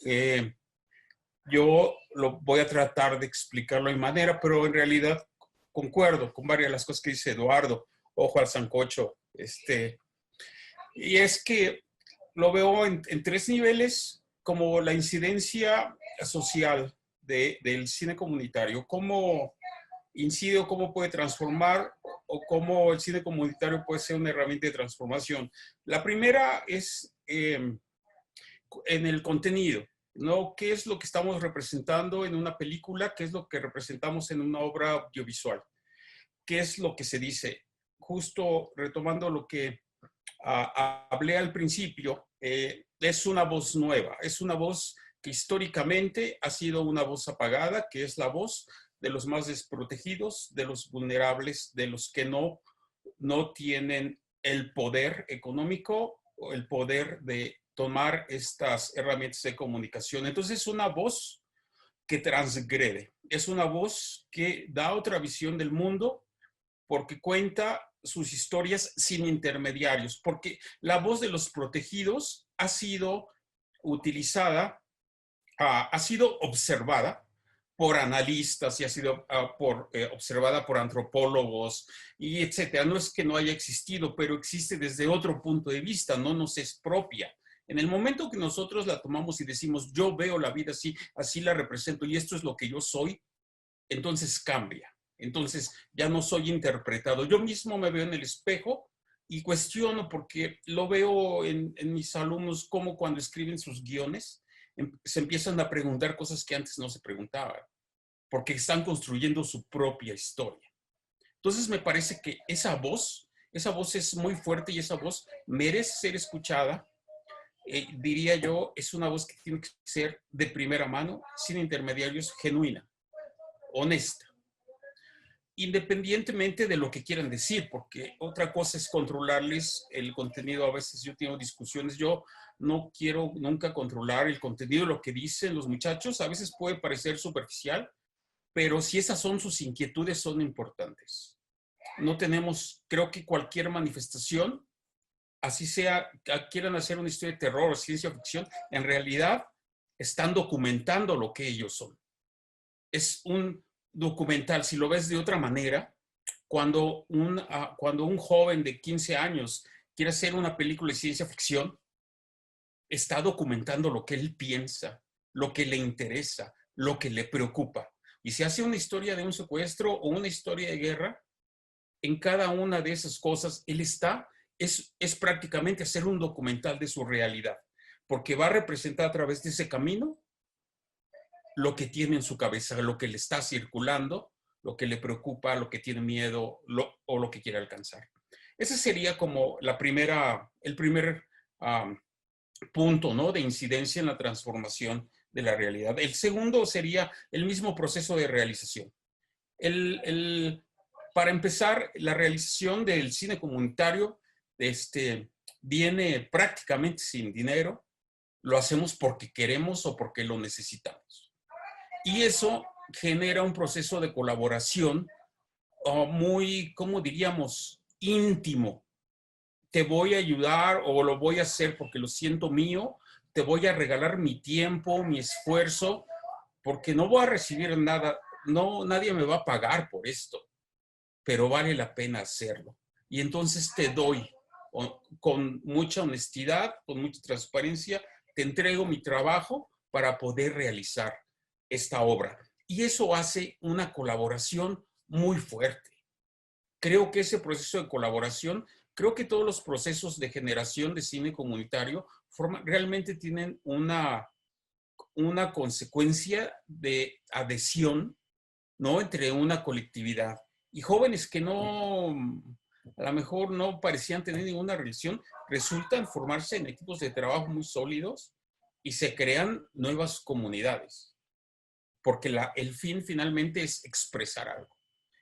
Yo lo voy a tratar de explicarlo de manera, pero en realidad concuerdo con varias de las cosas que dice Eduardo. Ojo al sancocho. Y es que lo veo en tres niveles, como la incidencia social del cine comunitario, cómo incide o cómo puede transformar, o cómo el cine comunitario puede ser una herramienta de transformación. La primera es en el contenido, ¿no? ¿Qué es lo que estamos representando en una película? ¿Qué es lo que representamos en una obra audiovisual? ¿Qué es lo que se dice? Justo retomando lo que hablé al principio, es una voz nueva, es una voz que históricamente ha sido una voz apagada, que es la voz de los más desprotegidos, de los vulnerables, de los que no tienen el poder económico o el poder de tomar estas herramientas de comunicación. Entonces es una voz que transgrede, es una voz que da otra visión del mundo porque cuenta sus historias sin intermediarios, porque la voz de los protegidos ha sido utilizada, ha sido observada por analistas y ha sido observada por antropólogos y etcétera. No es que no haya existido, pero existe desde otro punto de vista, no nos es propia. En el momento que nosotros la tomamos y decimos, yo veo la vida así, así la represento y esto es lo que yo soy, entonces cambia. Entonces ya no soy interpretado. Yo mismo me veo en el espejo y cuestiono porque lo veo en mis alumnos como cuando escriben sus guiones, se empiezan a preguntar cosas que antes no se preguntaban, porque están construyendo su propia historia. Entonces me parece que esa voz es muy fuerte y esa voz merece ser escuchada. Diría yo, es una voz que tiene que ser de primera mano, sin intermediarios, genuina, honesta, independientemente de lo que quieran decir, porque otra cosa es controlarles el contenido. A veces yo tengo discusiones, yo no quiero nunca controlar el contenido, lo que dicen los muchachos. A veces puede parecer superficial, pero si esas son sus inquietudes, son importantes. No tenemos, creo que cualquier manifestación, así sea, quieran hacer una historia de terror o ciencia ficción, en realidad están documentando lo que ellos son. Es un documental. Si lo ves de otra manera, cuando un joven de 15 años quiere hacer una película de ciencia ficción, está documentando lo que él piensa, lo que le interesa, lo que le preocupa. Y si hace una historia de un secuestro o una historia de guerra, en cada una de esas cosas, él es prácticamente hacer un documental de su realidad, porque va a representar a través de ese camino lo que tiene en su cabeza, lo que le está circulando, lo que le preocupa, lo que tiene miedo o lo que quiere alcanzar. Ese sería como el primer punto, ¿no?, de incidencia en la transformación de la realidad. El segundo sería el mismo proceso de realización. Para empezar, la realización del cine comunitario viene prácticamente sin dinero. Lo hacemos porque queremos o porque lo necesitamos. Y eso genera un proceso de colaboración muy, ¿cómo diríamos?, íntimo. Te voy a ayudar o lo voy a hacer porque lo siento mío. Te voy a regalar mi tiempo, mi esfuerzo, porque no voy a recibir nada. No, nadie me va a pagar por esto, pero vale la pena hacerlo. Y entonces te doy con mucha honestidad, con mucha transparencia, te entrego mi trabajo para poder realizar esta obra. Y eso hace una colaboración muy fuerte. Creo que ese proceso de colaboración, creo que todos los procesos de generación de cine comunitario realmente tienen una consecuencia de adhesión, ¿no?, entre una colectividad. Y jóvenes que a lo mejor no parecían tener ninguna relación, resultan formarse en equipos de trabajo muy sólidos y se crean nuevas comunidades, porque el fin finalmente es expresar algo.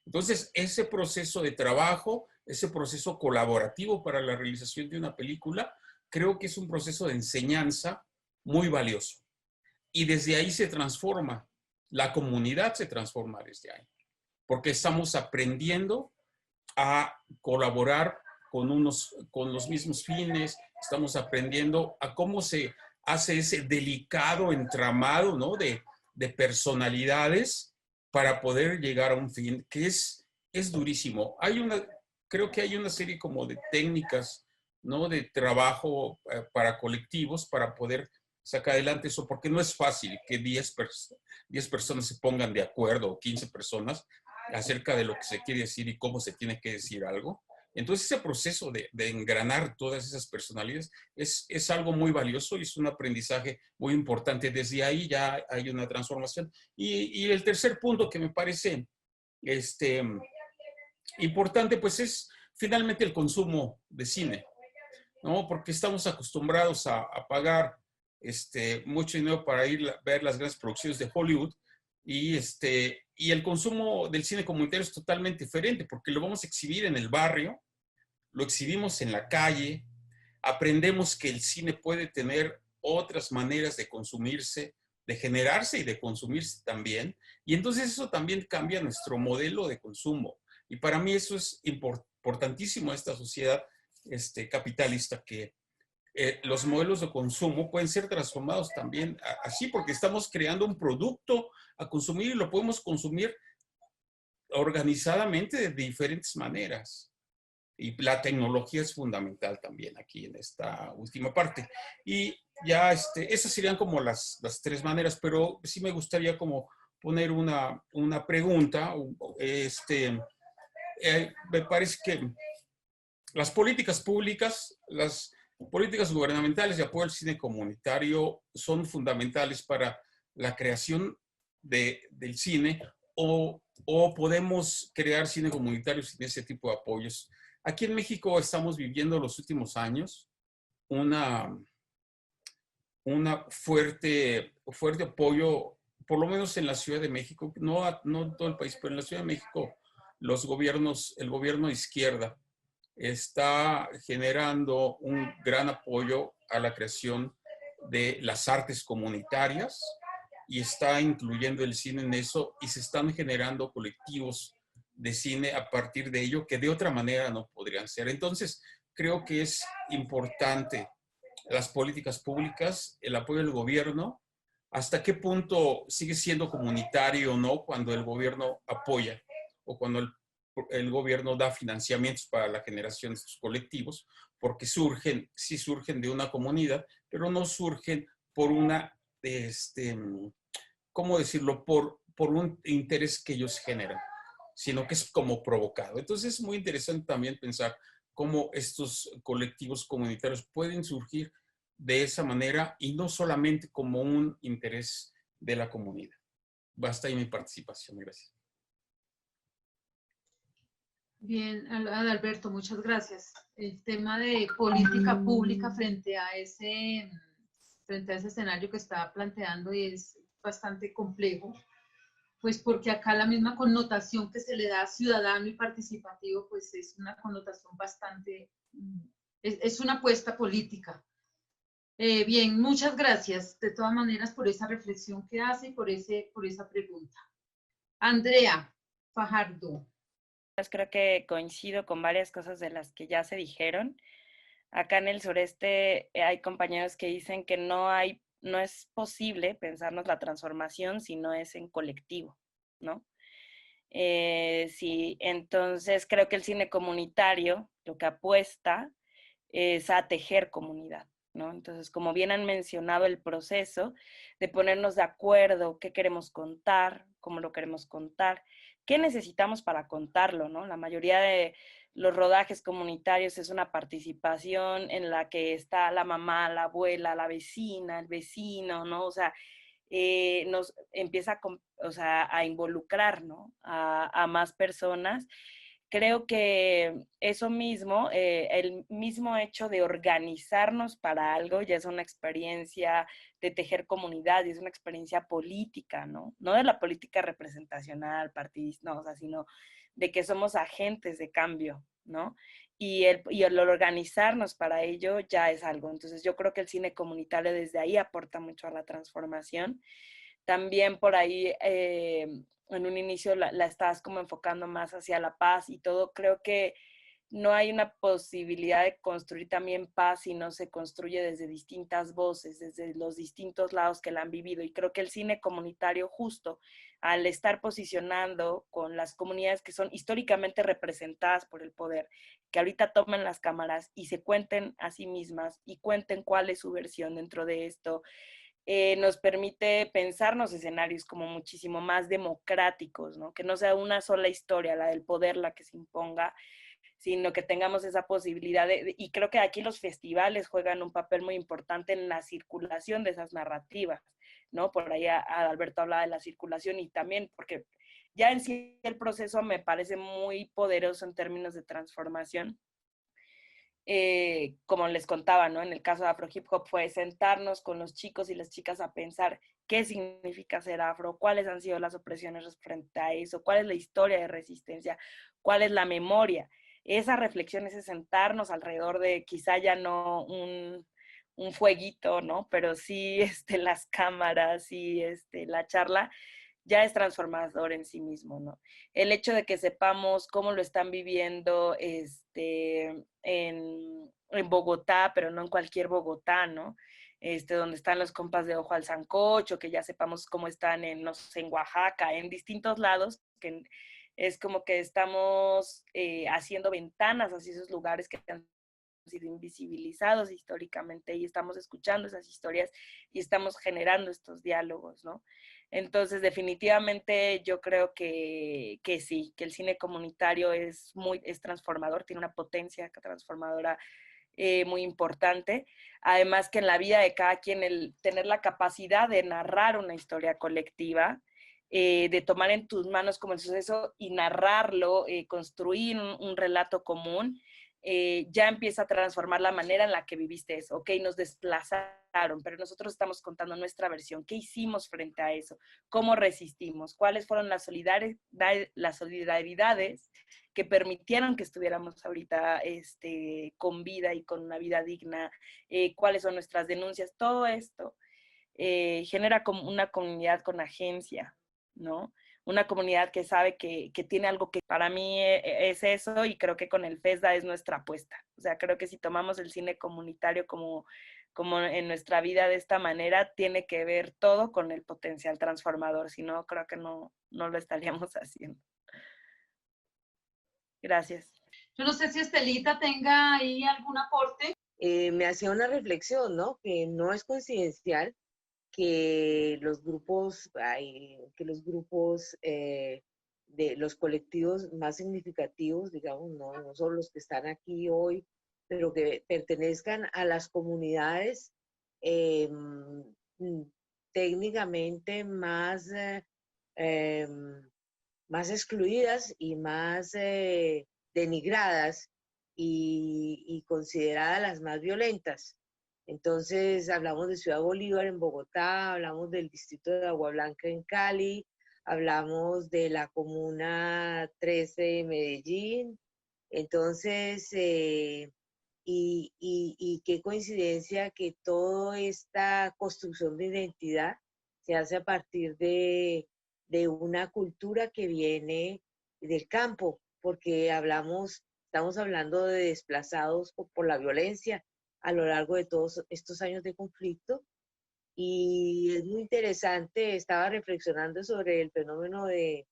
Entonces, ese proceso de trabajo, ese proceso colaborativo para la realización de una película, creo que es un proceso de enseñanza muy valioso. Y desde ahí se transforma, la comunidad se transforma desde ahí, porque estamos aprendiendo a colaborar con los mismos fines, estamos aprendiendo a cómo se hace ese delicado entramado, ¿no?, de personalidades para poder llegar a un fin que es durísimo. Creo que hay una serie como de técnicas, ¿no?, de trabajo para colectivos para poder sacar adelante eso, porque no es fácil que 10 personas se pongan de acuerdo o 15 personas acerca de lo que se quiere decir y cómo se tiene que decir algo. Entonces ese proceso de engranar todas esas personalidades es algo muy valioso y es un aprendizaje muy importante. Desde ahí ya hay una transformación. Y el tercer punto que me parece importante, pues es finalmente el consumo de cine, ¿no? Porque estamos acostumbrados a pagar mucho dinero para ir a ver las grandes producciones de Hollywood y el consumo del cine comunitario es totalmente diferente porque lo vamos a exhibir en el barrio, lo exhibimos en la calle, aprendemos que el cine puede tener otras maneras de consumirse, de generarse y de consumirse también, y entonces eso también cambia nuestro modelo de consumo. Y para mí eso es importantísimo en esta sociedad capitalista, que los modelos de consumo pueden ser transformados también así, porque estamos creando un producto a consumir y lo podemos consumir organizadamente de diferentes maneras. Y la tecnología es fundamental también aquí en esta última parte. Y ya esas serían como las tres maneras, pero sí me gustaría como poner una pregunta. Me parece que las políticas públicas, las políticas gubernamentales de apoyo al cine comunitario son fundamentales para la creación del cine o podemos crear cine comunitario sin ese tipo de apoyos. Aquí en México estamos viviendo los últimos años una fuerte apoyo, por lo menos en la Ciudad de México, no en todo el país, pero en la Ciudad de México, el gobierno de izquierda está generando un gran apoyo a la creación de las artes comunitarias y está incluyendo el cine en eso y se están generando colectivos de cine a partir de ello que de otra manera no podrían ser. Entonces, creo que es importante las políticas públicas, el apoyo del gobierno, hasta qué punto sigue siendo comunitario o no cuando el gobierno apoya o cuando el gobierno da financiamientos para la generación de estos colectivos, porque sí surgen de una comunidad, pero no surgen por una, ¿cómo decirlo? Por un interés que ellos generan, sino que es como provocado. Entonces es muy interesante también pensar cómo estos colectivos comunitarios pueden surgir de esa manera y no solamente como un interés de la comunidad. Basta ahí mi participación. Gracias. Bien, Adalberto, muchas gracias. El tema de política pública frente a ese escenario que estaba planteando es bastante complejo, pues porque acá la misma connotación que se le da a ciudadano y participativo, pues es una connotación bastante, es una apuesta política. Bien, muchas gracias de todas maneras por esa reflexión que hace y por esa pregunta. Andrea Fajardo. Creo que coincido con varias cosas de las que ya se dijeron. Acá en el sureste hay compañeros que dicen que no es posible pensarnos la transformación si no es en colectivo, ¿no? Sí, entonces creo que el cine comunitario lo que apuesta es a tejer comunidad, ¿no? Entonces, como bien han mencionado, el proceso de ponernos de acuerdo, qué queremos contar, cómo lo queremos contar, qué necesitamos para contarlo, ¿no? La mayoría de los rodajes comunitarios es una participación en la que está la mamá, la abuela, la vecina, el vecino, ¿no? O sea, nos empieza a involucrar, ¿no? A más personas. Creo que eso mismo, el mismo hecho de organizarnos para algo ya es una experiencia de tejer comunidad y es una experiencia política, ¿no? No de la política representacional, partidista, no, o sea, sino de que somos agentes de cambio, ¿no? Y el organizarnos para ello ya es algo. Entonces yo creo que el cine comunitario desde ahí aporta mucho a la transformación. También por ahí en un inicio la estabas como enfocando más hacia la paz y todo. Creo que no hay una posibilidad de construir también paz si no se construye desde distintas voces, desde los distintos lados que la han vivido. Y creo que el cine comunitario, justo al estar posicionando con las comunidades que son históricamente representadas por el poder, que ahorita tomen las cámaras y se cuenten a sí mismas y cuenten cuál es su versión dentro de esto, nos permite pensarnos escenarios como muchísimo más democráticos, ¿no? Que no sea una sola historia, la del poder, la que se imponga, sino que tengamos esa posibilidad y creo que aquí los festivales juegan un papel muy importante en la circulación de esas narrativas, ¿no? Por ahí Alberto hablaba de la circulación y también porque ya en sí el proceso me parece muy poderoso en términos de transformación. Como les contaba, ¿no? En el caso de Afro Hip Hop fue sentarnos con los chicos y las chicas a pensar qué significa ser afro, cuáles han sido las opresiones frente a eso, cuál es la historia de resistencia, cuál es la memoria. Esa reflexión, ese sentarnos alrededor de quizá ya no un fueguito, ¿no? Pero sí las cámaras y la charla, ya es transformador en sí mismo, ¿no? El hecho de que sepamos cómo lo están viviendo en Bogotá, pero no en cualquier Bogotá, ¿no? Donde están los compas de Ojo al Sancocho, que ya sepamos cómo están en, no sé, en Oaxaca, en distintos lados, que es como que estamos haciendo ventanas hacia esos lugares que han sido invisibilizados históricamente y estamos escuchando esas historias y estamos generando estos diálogos, ¿no? Entonces, definitivamente yo creo que sí, que el cine comunitario es transformador, tiene una potencia transformadora muy importante. Además que en la vida de cada quien el tener la capacidad de narrar una historia colectiva, de tomar en tus manos como el suceso y narrarlo, construir un relato común, ya empieza a transformar la manera en la que viviste eso. Ok, nos desplazaron, pero nosotros estamos contando nuestra versión. ¿Qué hicimos frente a eso? ¿Cómo resistimos? ¿Cuáles fueron las solidaridades que permitieron que estuviéramos ahorita con vida y con una vida digna? ¿Cuáles son nuestras denuncias? Todo esto genera como una comunidad con agencia, ¿no? Una comunidad que sabe que tiene algo que para mí es eso, y creo que con el FESDA es nuestra apuesta. O sea, creo que si tomamos el cine comunitario como en nuestra vida de esta manera, tiene que ver todo con el potencial transformador, si no, creo que no lo estaríamos haciendo. Gracias. Yo no sé si Estelita tenga ahí algún aporte. Me hacía una reflexión, ¿no? Que no es coincidencial que los grupos de los colectivos más significativos, digamos, no solo los que están aquí hoy, pero que pertenezcan a las comunidades técnicamente más excluidas y más denigradas y consideradas las más violentas. Entonces hablamos de Ciudad Bolívar en Bogotá, hablamos del distrito de Agua Blanca en Cali, hablamos de la Comuna 13 de Medellín. Entonces, y qué coincidencia que toda esta construcción de identidad se hace a partir de una cultura que viene del campo, porque estamos hablando de desplazados por la violencia a lo largo de todos estos años de conflicto. Y es muy interesante, estaba reflexionando sobre el fenómeno de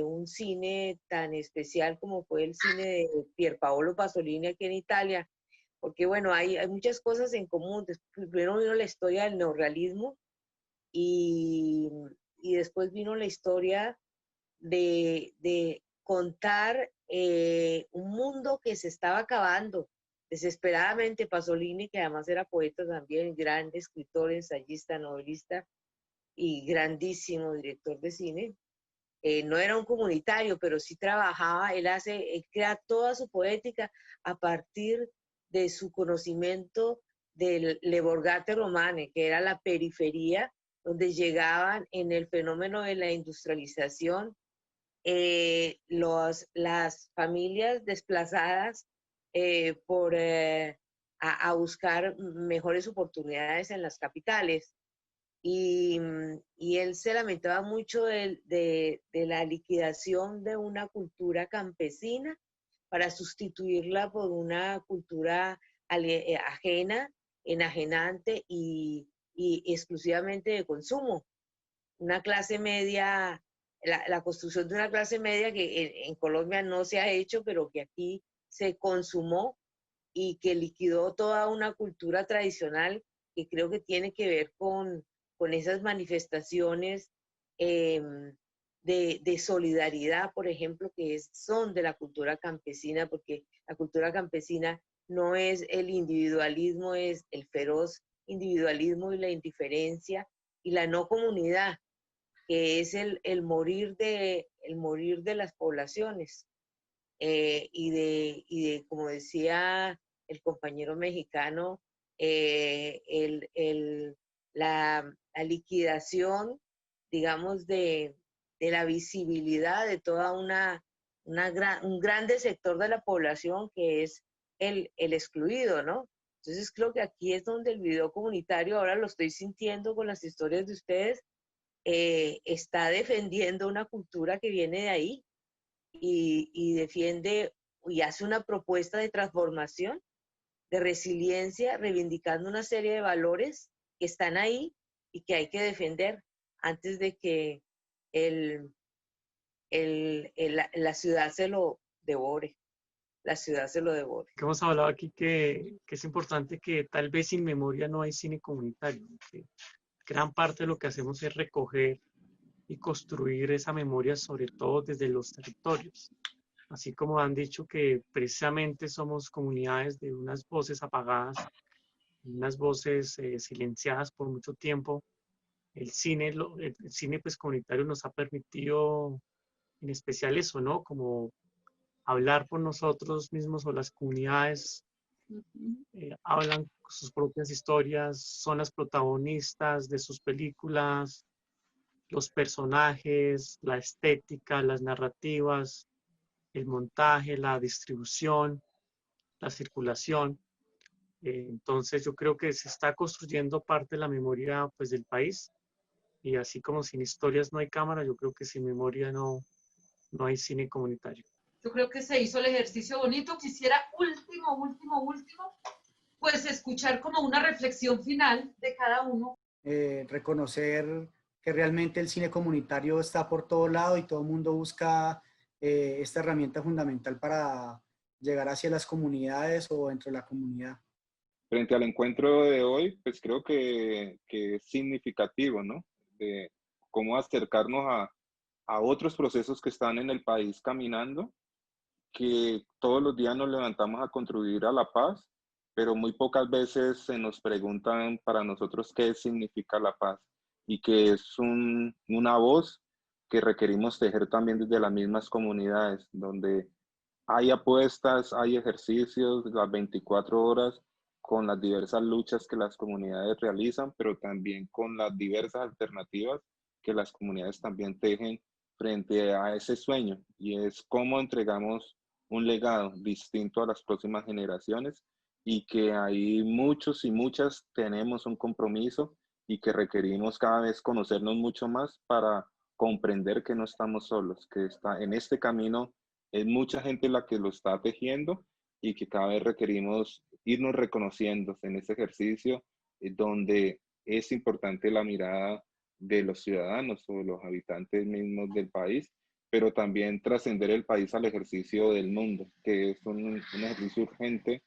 un cine tan especial como fue el cine de Pierpaolo Pasolini aquí en Italia, porque bueno, hay muchas cosas en común. Primero vino la historia del neorrealismo y después vino la historia de contar un mundo que se estaba acabando desesperadamente. Pasolini, que además era poeta también, gran escritor, ensayista, novelista y grandísimo director de cine, no era un comunitario, pero sí trabajaba, él crea toda su poética a partir de su conocimiento del Le Borgate Romane, que era la periferia donde llegaban en el fenómeno de la industrialización las familias desplazadas a buscar mejores oportunidades en las capitales. Y él se lamentaba mucho de la liquidación de una cultura campesina para sustituirla por una cultura ajena, enajenante y exclusivamente de consumo. Una clase media, la construcción de una clase media que en Colombia no se ha hecho, pero que aquí se consumó y que liquidó toda una cultura tradicional que creo que tiene que ver con esas manifestaciones de solidaridad, por ejemplo, son de la cultura campesina, porque la cultura campesina no es el individualismo, es el feroz individualismo y la indiferencia y la no comunidad, que es el morir de las poblaciones. Como decía el compañero mexicano, la liquidación, digamos, de la visibilidad de toda un grande sector de la población que es el excluido, ¿no? Entonces creo que aquí es donde el video comunitario, ahora lo estoy sintiendo con las historias de ustedes, está defendiendo una cultura que viene de ahí y defiende y hace una propuesta de transformación, de resiliencia, reivindicando una serie de valores que están ahí y que hay que defender antes de que la ciudad se lo devore. La ciudad se lo devore. Que hemos hablado aquí que es importante que tal vez sin memoria no hay cine comunitario, que gran parte de lo que hacemos es recoger y construir esa memoria, sobre todo desde los territorios. Así como han dicho que precisamente somos comunidades de unas voces apagadas, unas voces silenciadas por mucho tiempo, el cine pues, comunitario nos ha permitido en especial eso, ¿no? Como hablar por nosotros mismos o las comunidades hablan sus propias historias, son las protagonistas de sus películas, los personajes, la estética, las narrativas, el montaje, la distribución, la circulación. Entonces yo creo que se está construyendo parte de la memoria pues, del país, y así como sin historias no hay cámara, yo creo que sin memoria no hay cine comunitario. Yo creo que se hizo el ejercicio bonito. Quisiera último, pues escuchar como una reflexión final de cada uno. Reconocer que realmente el cine comunitario está por todo lado y todo el mundo busca esta herramienta fundamental para llegar hacia las comunidades o dentro de la comunidad. Frente al encuentro de hoy, pues creo que es significativo, ¿no? De cómo acercarnos a otros procesos que están en el país caminando, que todos los días nos levantamos a contribuir a la paz, pero muy pocas veces se nos preguntan para nosotros qué significa la paz y que es una voz que requerimos tejer también desde las mismas comunidades, donde hay apuestas, hay ejercicios las 24 horas con las diversas luchas que las comunidades realizan, pero también con las diversas alternativas que las comunidades también tejen frente a ese sueño, y es cómo entregamos un legado distinto a las próximas generaciones, y que ahí muchos y muchas tenemos un compromiso y que requerimos cada vez conocernos mucho más para comprender que no estamos solos, que está en este camino es mucha gente la que lo está tejiendo, y que cada vez requerimos irnos reconociendo en ese ejercicio donde es importante la mirada de los ciudadanos o de los habitantes mismos del país, pero también trascender el país al ejercicio del mundo, que es un ejercicio urgente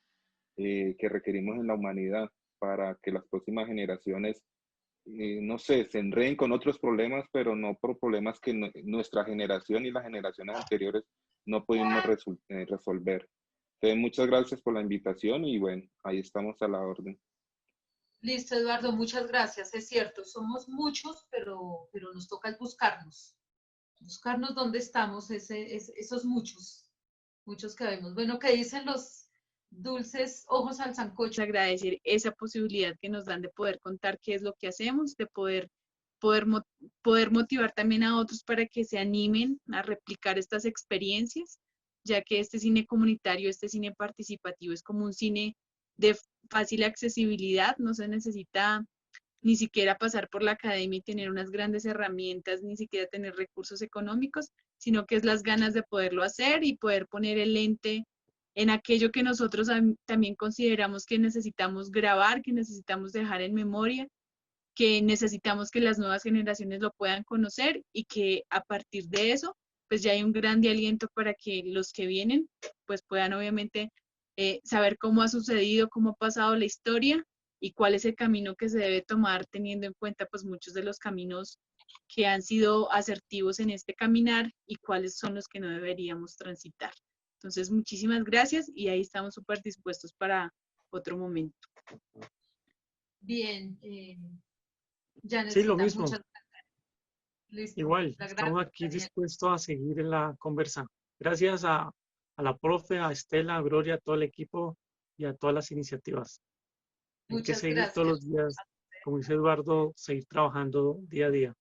que requerimos en la humanidad para que las próximas generaciones, no sé, se enreden con otros problemas, pero no por problemas que nuestra generación y las generaciones anteriores no pudimos resolver. Entonces, muchas gracias por la invitación y bueno, ahí estamos a la orden. Listo, Eduardo, muchas gracias. Es cierto, somos muchos, pero nos toca buscarnos dónde estamos, esos muchos que vemos. Bueno, ¿qué dicen los dulces ojos al sancocho? Agradecer esa posibilidad que nos dan de poder contar qué es lo que hacemos, de poder motivar también a otros para que se animen a replicar estas experiencias, ya que este cine comunitario, este cine participativo es como un cine de fácil accesibilidad, no se necesita ni siquiera pasar por la academia y tener unas grandes herramientas, ni siquiera tener recursos económicos, sino que es las ganas de poderlo hacer y poder poner el lente en aquello que nosotros también consideramos que necesitamos grabar, que necesitamos dejar en memoria, que necesitamos que las nuevas generaciones lo puedan conocer, y que a partir de eso, pues ya hay un gran aliento para que los que vienen, pues puedan obviamente saber cómo ha sucedido, cómo ha pasado la historia y cuál es el camino que se debe tomar, teniendo en cuenta pues muchos de los caminos que han sido asertivos en este caminar y cuáles son los que no deberíamos transitar. Entonces, muchísimas gracias y ahí estamos súper dispuestos para otro momento. Bien, Sí, lo Janetcita, mismo. muchas gracias. Listo. Igual, Gracias, estamos aquí Daniel. dispuestos a seguir en la conversa. Gracias a la profe, a Estela, a Gloria, a todo el equipo y a todas las iniciativas. Hay que Muchas seguir gracias. todos los días, como dice Eduardo, seguir trabajando día a día.